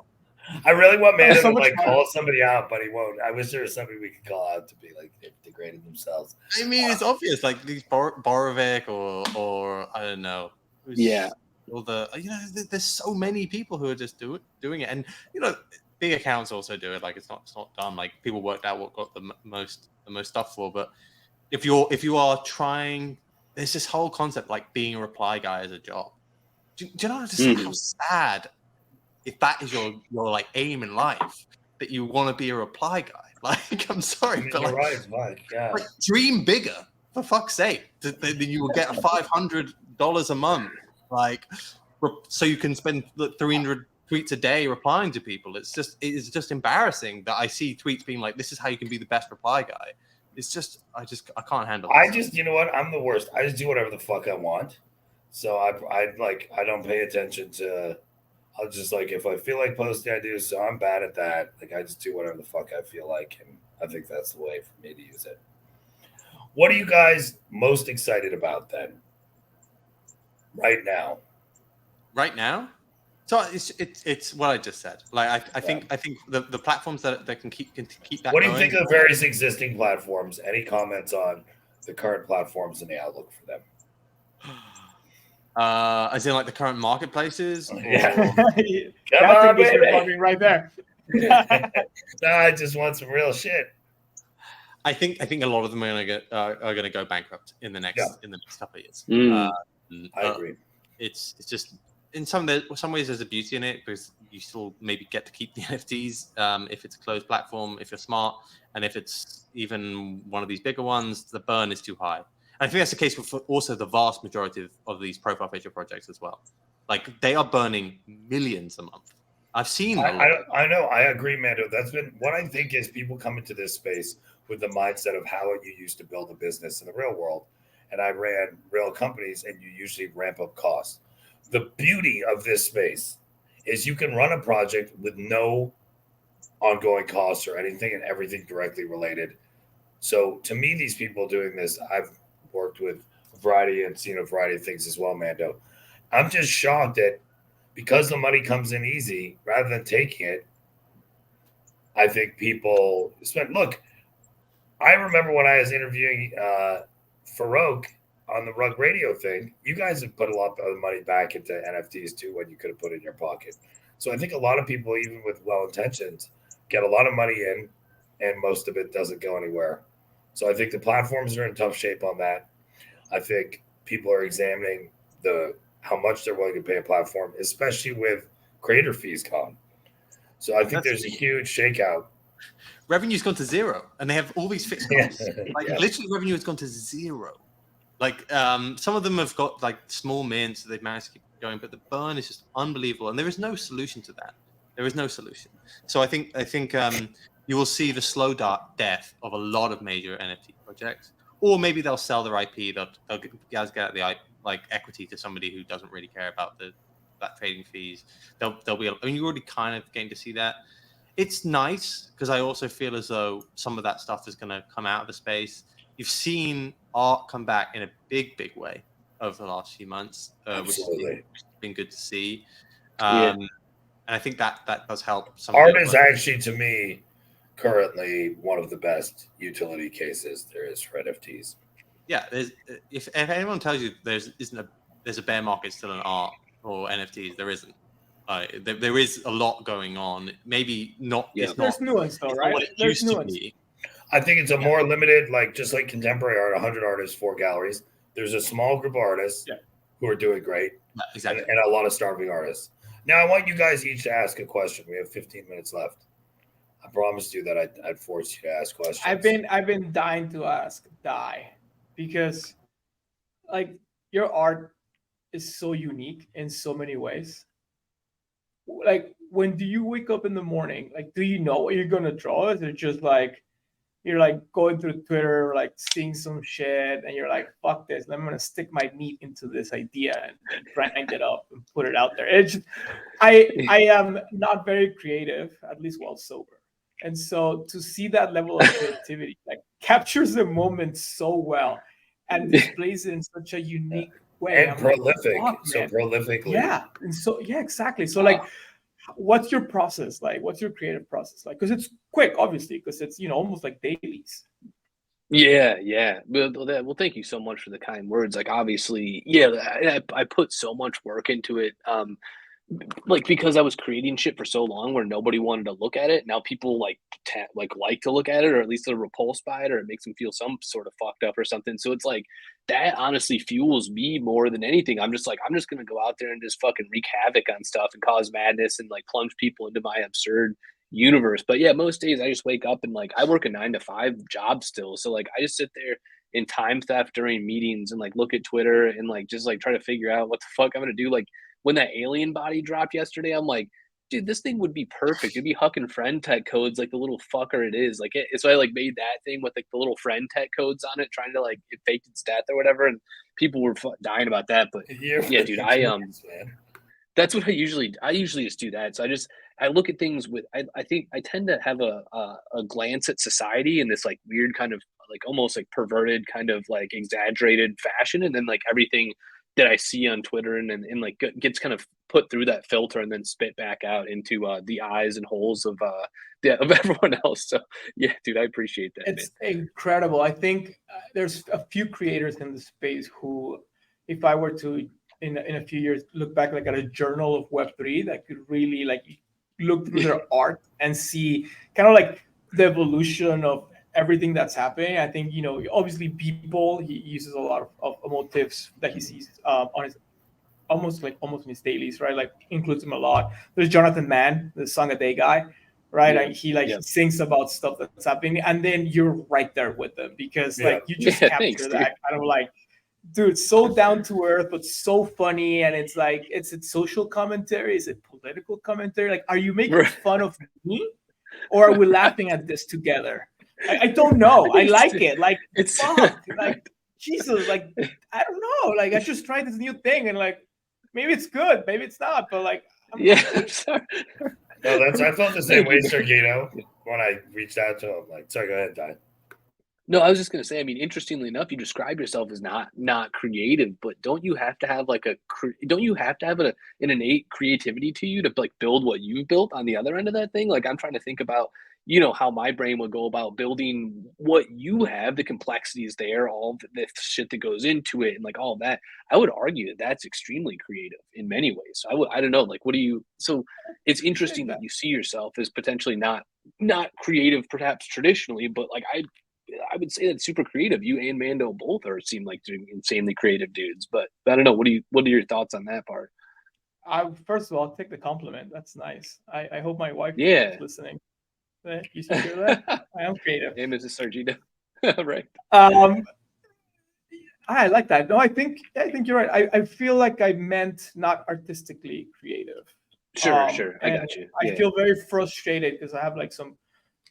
I really want Mando to like call somebody out, but he won't. I wish there was somebody we could call out to be like they've degraded themselves. I mean, it's obvious, like these Borovic or I don't know. All there's so many people who are just doing it, and big accounts also do it. Like it's not done. Like people worked out what got the most stuff for. But if you are trying, there's this whole concept like being a reply guy as a job. Do you know how sad? If that is your like aim in life, that you want to be a reply guy, like I'm sorry, but you're right, Mike. Yeah, like dream bigger for fuck's sake. That you will get $500 a month, like so you can spend 300 tweets a day replying to people. It is just embarrassing that I see tweets being like, "This is how you can be the best reply guy." It's just I can't handle it. You know what? I'm the worst. I just do whatever the fuck I want. So I don't pay attention to. I'll just like if I feel like posting, I do. So I'm bad at that. Like I just do whatever the fuck I feel like, and I think that's the way for me to use it. What are you guys most excited about then? Right now. Right now. So it's what I just said. Like I think the platforms that can keep that. What do you think of various existing platforms? Any comments on the current platforms and the outlook for them? As in like the current marketplaces? Yeah. That's engagement farming right there. I just want some real shit. I think a lot of them are gonna go bankrupt in the next couple of years. I agree. It's just in some ways there's a beauty in it because you still maybe get to keep the NFTs if it's a closed platform, if you're smart, and if it's even one of these bigger ones, the burn is too high. I think that's the case for also the vast majority of these profile picture projects as well. Like they are burning millions a month. I've seen. I know. I agree, Mando. That's been what I think is people come into this space with the mindset of how you used to build a business in the real world. And I ran real companies, and you usually ramp up costs. The beauty of this space is you can run a project with no ongoing costs or anything, and everything directly related. So to me, these people doing this, I've worked with a variety and seen a variety of things as well, Mando. I'm just shocked that because the money comes in easy rather than taking it, I think people spend. Look, I remember when I was interviewing Farouk on the Rug Radio thing, you guys have put a lot of money back into NFTs too when you could have put it in your pocket. So I think a lot of people, even with well intentions, get a lot of money in and most of it doesn't go anywhere. So I think the platforms are in tough shape on that. I think people are examining how much they're willing to pay a platform, especially with creator fees gone. So I think there's a huge shakeout. Revenue's gone to zero, and they have all these fixed costs. Like Yeah. literally, revenue has gone to zero. Like some of them have got like small mints, so they've managed to keep going, but the burn is just unbelievable, and there is no solution to that. There is no solution. So I think you will see the slow death of a lot of major NFT projects, or maybe they'll sell their IP. They'll get out the like equity to somebody who doesn't really care about that trading fees. They'll be. I mean, you're already kind of getting to see that. It's nice because I also feel as though some of that stuff is going to come out of the space. You've seen art come back in a big way over the last few months, which has been good to see. And I think that does help. Art is actually, to me, currently one of the best utility cases there is for NFTs. Yeah, if anyone tells you there's a bear market still in art or NFTs, there isn't. There is a lot going on. Maybe not. Yeah. It's There's not, nuance, though, it's right? not what it There's used nuance. to be. I think it's a more limited, like just like contemporary art, 100 artists, 4 galleries. There's a small group of artists who are doing great, exactly, and a lot of starving artists. Now, I want you guys each to ask a question. We have 15 minutes left. I promised you that I'd force you to ask questions. I've been dying to ask because like your art is so unique in so many ways. Like, when do you wake up in the morning? Like, do you know what you're gonna draw? Is it just like you're like going through Twitter, like seeing some shit, and you're like, "Fuck this! I'm gonna stick my meat into this idea and grind it up and put it out there." It's just, I am not very creative, at least while sober, and so to see that level of creativity, like, captures the moment so well, and displays it in such a unique way. And prolific, so prolifically. Yeah, and so exactly. So like, what's your process like? What's your creative process like? Because it's quick, obviously, because it's almost like dailies. Yeah. Well, thank you so much for the kind words. Like, obviously, I put so much work into it. Like, because I was creating shit for so long where nobody wanted to look at it. Now people like to look at it, or at least they're repulsed by it, or it makes them feel some sort of fucked up or something. So it's like that honestly fuels me more than anything. I'm just gonna go out there and just fucking wreak havoc on stuff and cause madness and like plunge people into my absurd universe. But yeah, most days I just wake up and like I work a 9-to-5 job still. So like I just sit there in time theft during meetings and like look at Twitter and like just like try to figure out what the fuck I'm gonna do. Like, when that alien body dropped yesterday, I'm like, dude, this thing would be perfect. It'd be hucking friend tech codes like the little fucker it is. Like, so I like made that thing with like the little friend tech codes on it, trying to like it faked its death or whatever, and people were dying about that. But yeah, dude, that's what I usually just do that. So I look at things with I think I tend to have a glance at society in this like weird kind of like almost like perverted kind of like exaggerated fashion, and then like everything that I see on Twitter and like gets kind of put through that filter and then spit back out into the eyes and holes of everyone else. So yeah, dude, I appreciate that. It's incredible. I think there's a few creators in the space who, if I were to in a few years look back like at a journal of Web3, that could really like look through their art and see kind of like the evolution of everything that's happening. I think, obviously people, he uses a lot of motifs that he sees on his almost in his dailies, right? Like, includes him a lot. There's Jonathan Mann, the Song a Day guy, right? Yeah. And he sings about stuff that's happening, and then you're right there with them because like you just capture that kind of like, dude, so down to earth but so funny, and it's like it's social commentary, is it political commentary? Like, are you making fun of me, or are we laughing at this together? I don't know. I like it. Like, it's fuck. Like, Jesus. Like, I don't know. Like, I just tried this new thing, and like, maybe it's good, maybe it's not. But like, I'm sorry. No, I felt the same way, Sergito, when I reached out to him. Like, sorry, go ahead, Ty. No, I was just gonna say. I mean, interestingly enough, you describe yourself as not creative, but don't you have to have like an innate creativity to you to like build what you built on the other end of that thing? Like, I'm trying to think about how my brain would go about building what you have, the complexities there, all the shit that goes into it, and like all that. I would argue that that's extremely creative in many ways. So I don't know, like, what do you? So it's interesting that you see yourself as potentially not creative, perhaps traditionally, but like I would say that's super creative. You and Mando both seem like doing insanely creative dudes. But I don't know. What are your thoughts on that part? First of all, I'll take the compliment. That's nice. I hope my wife Yeah. is listening. You should hear that. I am creative. Hey, Mrs. Sergito. Right. I like that. No, I think you're right. I feel like I meant not artistically creative. Sure. I got you. I feel very frustrated because I have like some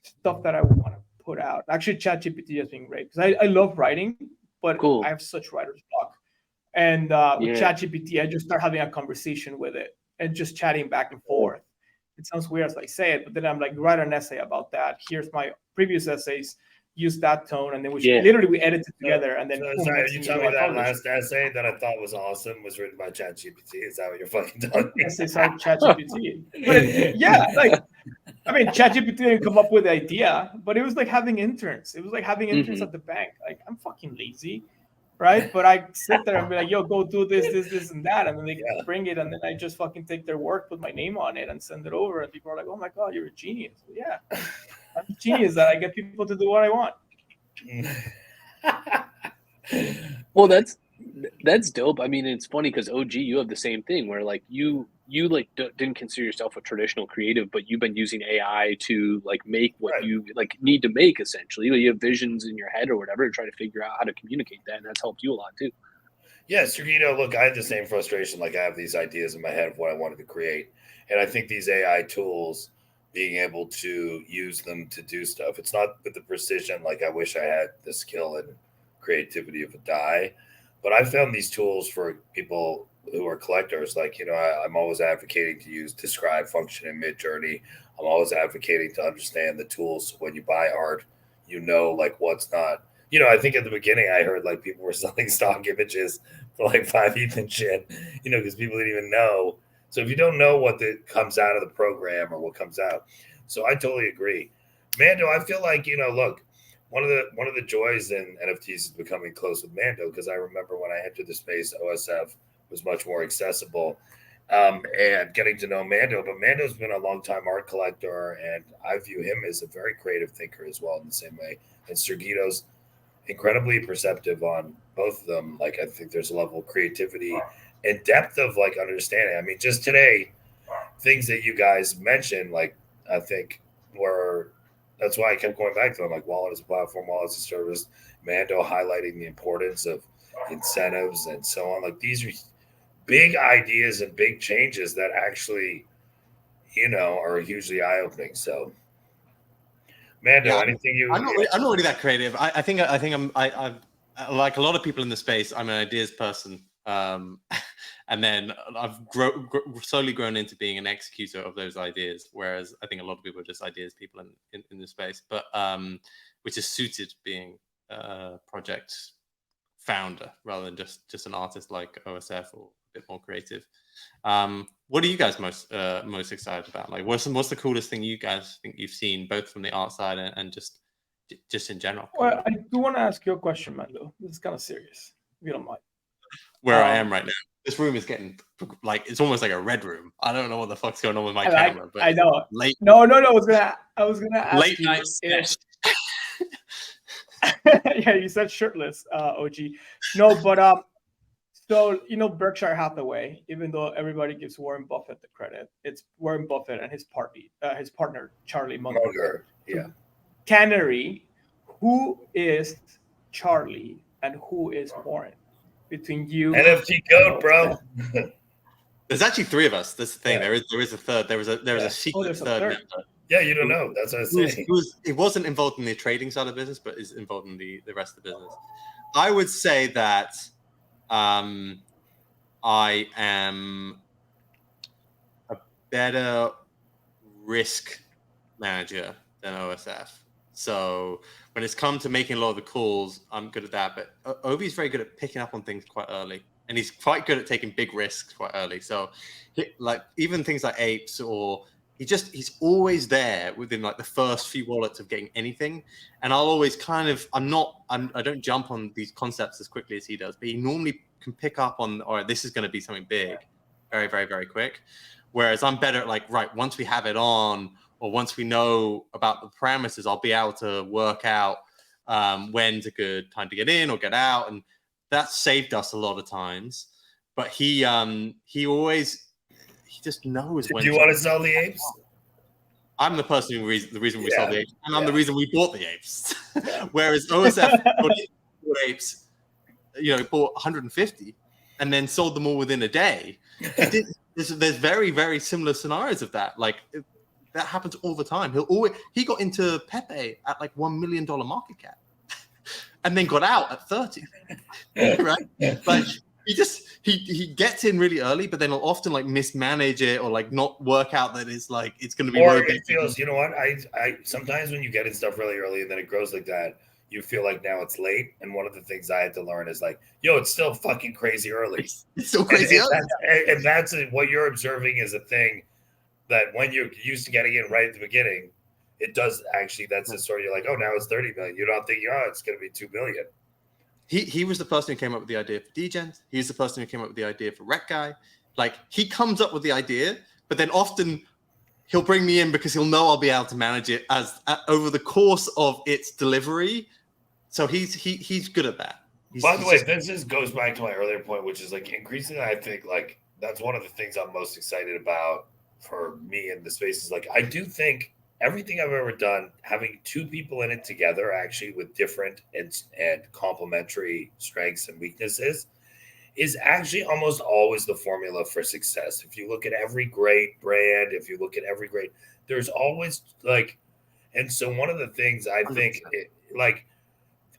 stuff that I want to put out. Actually, ChatGPT has been great because I love writing, but Cool. I have such writer's block. And with ChatGPT, I just start having a conversation with it and just chatting back and forth. It sounds weird as I say it, but then I'm like, write an essay about that. Here's my previous essays. Use that tone, and then we edit it together, and then. So sorry, you telling me that last essay that I thought was awesome was written by ChatGPT? Is that what you're fucking telling me? Essays are ChatGPT. But I mean, ChatGPT didn't come up with the idea, but it was like having interns. It was like having interns at the bank. Like, I'm fucking lazy, right? But I sit there and be like, yo, go do this, and that, and then they bring it, and then I just fucking take their work, put my name on it, and send it over, and people are like, oh my god, you're a genius. Yeah. I'm a genius that I get people to do what I want. Well, that's dope. I mean, it's funny because OG, you have the same thing where like you like didn't consider yourself a traditional creative, but you've been using AI to like make what you like need to make. Essentially, you have visions in your head or whatever to try to figure out how to communicate that, and that's helped you a lot too. Yeah, Sergito, look, I had the same frustration. Like, I have these ideas in my head of what I wanted to create, and I think these AI tools, being able to use them to do stuff, it's not with the precision. Like, I wish I had the skill and creativity of a die, but I found these tools for people who are collectors. Like, I'm always advocating to use describe function in Midjourney. I'm always advocating to understand the tools. So when you buy art, like what's not. I think at the beginning I heard like people were selling stock images for like 5 ETH and shit, because people didn't even know. So if you don't know what comes out of the program or what comes out, so I totally agree. Mando, I feel like, look, one of the joys in NFTs is becoming close with Mando, because I remember when I entered the space, OSF was much more accessible, and getting to know Mando. But Mando's been a long-time art collector, and I view him as a very creative thinker as well in the same way. And Sergito's incredibly perceptive on both of them. Like, I think there's a level of creativity and depth of like understanding. I mean, just today, things that you guys mentioned, like, I think that's why I kept going back to them, like wallet as a platform, wallet as a service, Mando highlighting the importance of incentives and so on. Like, these are big ideas and big changes that actually, are hugely eye-opening. So, Mando, anything you? I'm not really that creative. I think I'm like a lot of people in the space. I'm an ideas person, and then I've slowly grown into being an executor of those ideas. Whereas I think a lot of people are just ideas people in the space, but which is suited being a project founder rather than just an artist like OSF or a bit more creative. What are you guys most excited about? Like, what's the coolest thing you guys think you've seen, both from the art side and just in general? Well, I do want to ask you a question, Mando. This is kind of serious, if you don't mind. Where I am right now, this room is getting like, it's almost like a red room. I don't know what the fuck's going on with my camera, but I know. Late. No. I was gonna ask late you night if, yeah, you said shirtless, OG. No, but so Berkshire Hathaway, even though everybody gives Warren Buffett the credit, it's Warren Buffett and his partner Charlie Munger. Yeah. Cannery, who is Charlie and who is Warren? Between you, NFT goat, bro. There's actually 3 of us. That's the thing. Yeah. There is a third. There was a secret third member. Yeah, you don't know. That's what I was saying. He wasn't involved in the trading side of the business, but is involved in the rest of the business. I would say that I am a better risk manager than OSF. So when it's come to making a lot of the calls, I'm good at that. But Ovi's very good at picking up on things quite early. And he's quite good at taking big risks quite early. So like even things like apes, or he's always there within like the first few wallets of getting anything. And I'll always kind of, I don't jump on these concepts as quickly as he does, but he normally can pick up on, all right, this is going to be something big very, very, very quick. Whereas I'm better at like, right, once we have it on, or once we know about the parameters, I'll be able to work out when's a good time to get in or get out. And that's saved us a lot of times. But he always, he just knows Do when. you want to sell the apes? I'm the person the reason we Yeah. sold the apes, and I'm the Yeah. reason we bought the apes. Yeah. Whereas OSF bought apes, you know, bought 150 and then sold them all within a day. There's very, very similar scenarios of that. Like that happens all the time. He got into Pepe at like $1 million market cap, and then got out at 30. Right? Like he gets in really early, but then he'll often like mismanage it or like not work out that it's like it's going to be. Or it feels, you know what? I sometimes when you get in stuff really early and then it grows like that, you feel like now it's late. And one of the things I had to learn is like, yo, it's still fucking crazy early. It's so crazy early. And that's what you're observing is a thing that when you're used to getting in right at the beginning, it does actually. That's the story. You're like, oh, now it's 30 million. You're not thinking, oh, it's going to be 2 million. He was the person who came up with the idea for Dgens. He's the person who came up with the idea for Rec Guy. Like he comes up with the idea, but then often he'll bring me in because he'll know I'll be able to manage it as over the course of its delivery. So he's good at that. By the way, this goes back to my earlier point, which is like increasingly, I think like that's one of the things I'm most excited about for me in the space is like I do think everything I've ever done, having two people in it together, actually with different and complementary strengths and weaknesses, is actually almost always the formula for success. If you look at every great brand, if you look at every great, there's always like, and so one of the things I think, like,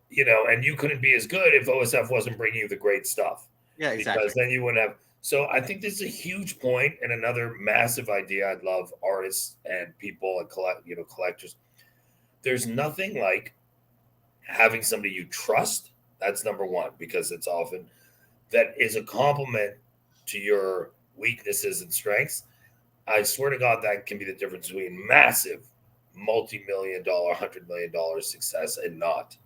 you know, and you couldn't be as good if OSF wasn't bringing you the great stuff. Yeah, exactly. Because then you wouldn't have. So I think this is a huge point and another massive idea. I'd love artists and people and collectors. There's nothing like having somebody you trust. That's number one, because it's often that is a compliment to your weaknesses and strengths. I swear to God, that can be the difference between massive, multi-million-dollar, $100 million success and not.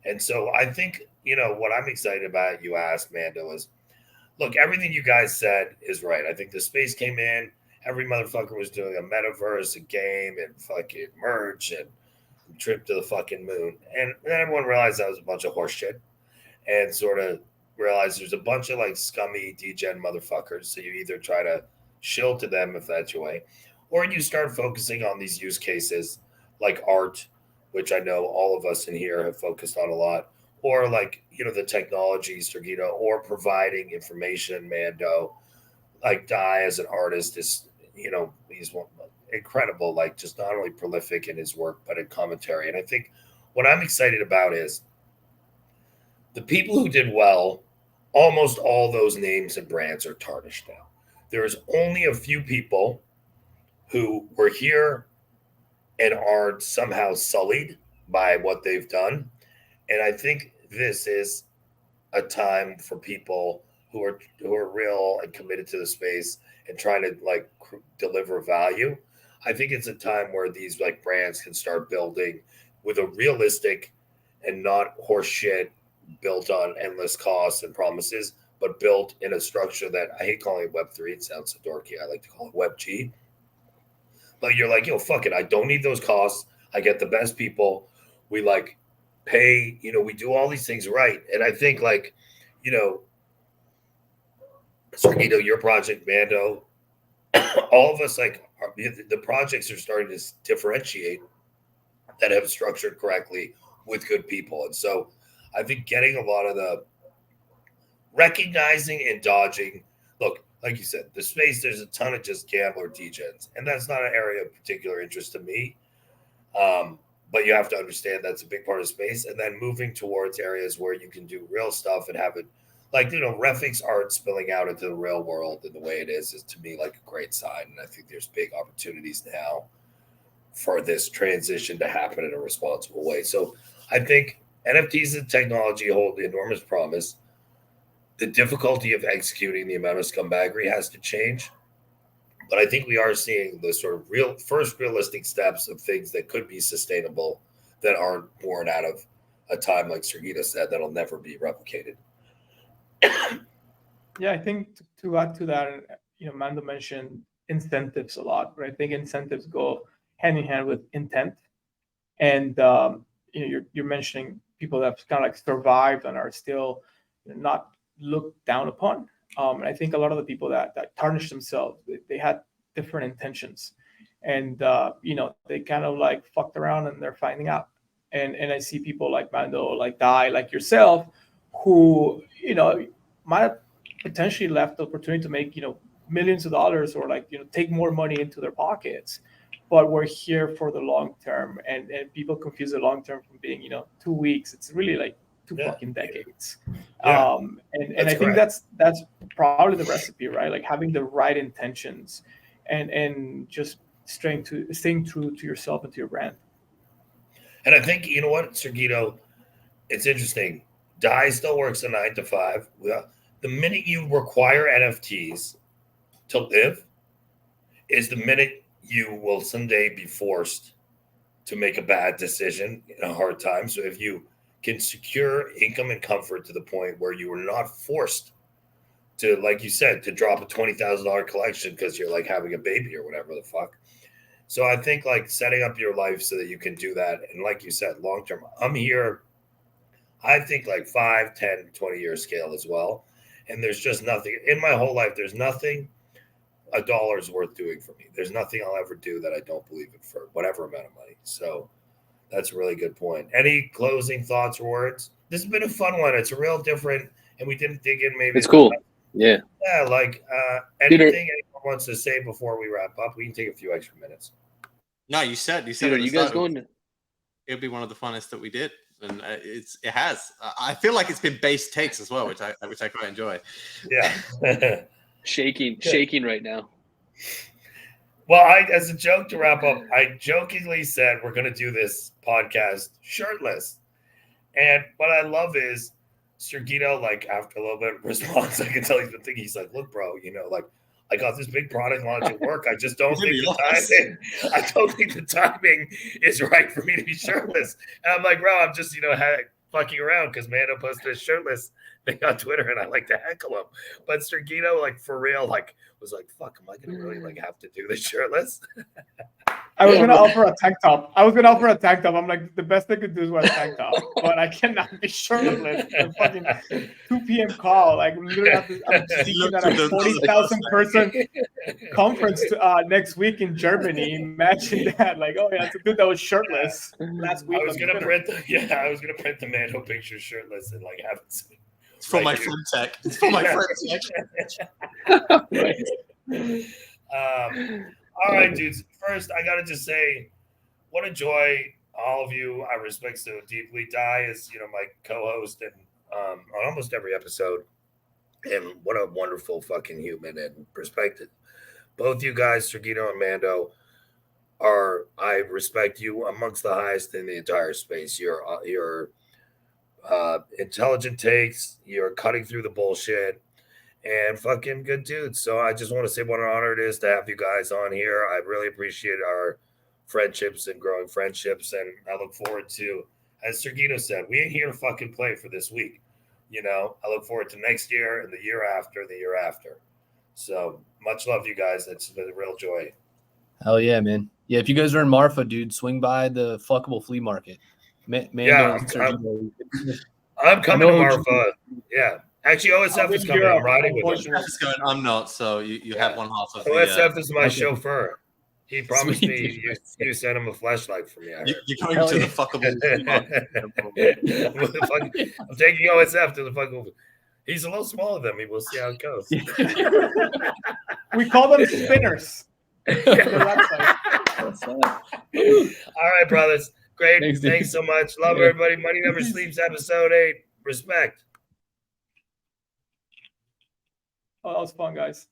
And so I think, you know, what I'm excited about, you asked, Mando, is look, everything you guys said is right. I think the space came in. Every motherfucker was doing a metaverse, a game, and fucking merch and trip to the fucking moon. And then everyone realized that was a bunch of horse shit and sort of realized there's a bunch of like scummy degen motherfuckers. So you either try to shill to them if that's your way, or you start focusing on these use cases like art, which I know all of us in here have focused on a lot, or like, you know, the technology, Sergito, or providing information, Mando. Like Dai as an artist is, you know, he's incredible, like just not only prolific in his work, but in commentary. And I think what I'm excited about is the people who did well, almost all those names and brands are tarnished now. There's only a few people who were here and are somehow sullied by what they've done. And I think this is a time for people who are real and committed to the space and trying to like deliver value. I think it's a time where these like brands can start building with a realistic and not horse shit built on endless costs and promises, but built in a structure that I hate calling it Web3. It sounds so dorky. I like to call it WebG. But you're like, yo, fuck it. I don't need those costs. I get the best people. We like pay, you know, we do all these things right. And I think like, you know, Sergito, your project, Mando, all of us like the projects are starting to differentiate that have structured correctly with good people. And so I think getting a lot of the recognizing and dodging, look, like you said, the space, there's a ton of just gambler degens, and that's not an area of particular interest to me. But you have to understand that's a big part of space. And then moving towards areas where you can do real stuff and have it, like, you know, Refix art spilling out into the real world in the way it is to me like a great sign. And I think there's big opportunities now for this transition to happen in a responsible way. So I think NFTs and technology hold enormous promise. The difficulty of executing the amount of scumbaggery has to change. But I think we are seeing the sort of first realistic steps of things that could be sustainable that aren't born out of a time, like Sergito said, that'll never be replicated. Yeah, I think to add to that, you know, Mando mentioned incentives a lot, right? I think incentives go hand in hand with intent. And, you know, you're mentioning people that have kind of like survived and are still not looked down upon. And I think a lot of the people that tarnished themselves, they had different intentions, and they kind of like fucked around and they're finding out. And I see people like Mando, like Die, like yourself, who might have potentially left the opportunity to make millions of dollars, or like take more money into their pockets, but we're here for the long term, and people confuse the long term from being 2 weeks. It's really like two fucking decades. Yeah. And I think that's probably the recipe, right? Like having the right intentions and just staying true to yourself and to your brand. And I think, you know what, Sergito, it's interesting. Die still works a 9 to 5. The minute you require NFTs to live is the minute you will someday be forced to make a bad decision in a hard time. So if you can secure income and comfort to the point where you are not forced to, like you said, to drop a $20,000 collection because you're like having a baby or whatever the fuck. So I think like setting up your life so that you can do that. And like you said, long term, I'm here, I think like 5, 10, 20-year scale as well. And there's just nothing in my whole life. There's nothing a dollar is worth doing for me. There's nothing I'll ever do that I don't believe in for whatever amount of money. So that's a really good point. Any closing thoughts or words? This has been a fun one. It's a real different, and we didn't dig in maybe. It's cool. Yeah. Yeah, like anything anyone wants to say before we wrap up? We can take a few extra minutes. No, you said. Dude, are you guys going to? It'll be one of the funnest that we did, and it has. I feel like it's been base takes as well, which I quite enjoy. Yeah. shaking right now. Well, as a joke to wrap up, I jokingly said we're going to do this podcast shirtless. And what I love is Sergito, like after a little bit of response, I can tell he's been thinking, he's like, look, bro, like I got this big product launch at work. I just don't think the timing is right for me to be shirtless. And I'm like, bro, I'm just, fucking around because Mando posted a shirtless thing on Twitter and I like to heckle him. But Sergito, like for real, like was like, fuck, am I gonna really like have to do this shirtless? I was gonna offer a tank top. I'm like, the best I could do is wear a tank top, but I cannot be shirtless. A fucking 2 p.m. call. Like literally, I'm speaking at a 40,000 person conference next week in Germany. Imagine that. Like, oh yeah, it's a dude that was shirtless last week. I was gonna print the Mando picture shirtless and like have it. It's for my friend tech. It's for my friend tech. All right, dudes. First, I gotta just say, what a joy, all of you. I respect so deeply. Die is, my co-host and on almost every episode, and what a wonderful fucking human and perspective. Both you guys, Sergito and Mando, I respect you amongst the highest in the entire space. Your intelligent takes. You're cutting through the bullshit. And fucking good dudes. So I just want to say what an honor it is to have you guys on here. I really appreciate our friendships and growing friendships. And I look forward to, as Sergito said, we ain't here to fucking play for this week. I look forward to next year and the year after, the year after. So much love, you guys. It's been a real joy. Hell yeah, man. Yeah, if you guys are in Marfa, dude, swing by the fuckable flea market. I'm coming to Marfa. Yeah. Actually, OSF is coming. I'm riding with him. I'm not, so you have one half of OSF is my chauffeur. He promised me you sent him a flashlight for me. You're going to the fuckable. I'm taking OSF to the fuckable. He's a little smaller than me. We'll see how it goes. We call them spinners. All right, brothers. Great. Thanks so much. Love everybody. Money Never Sleeps, episode 8. Respect. Oh, that was fun, guys.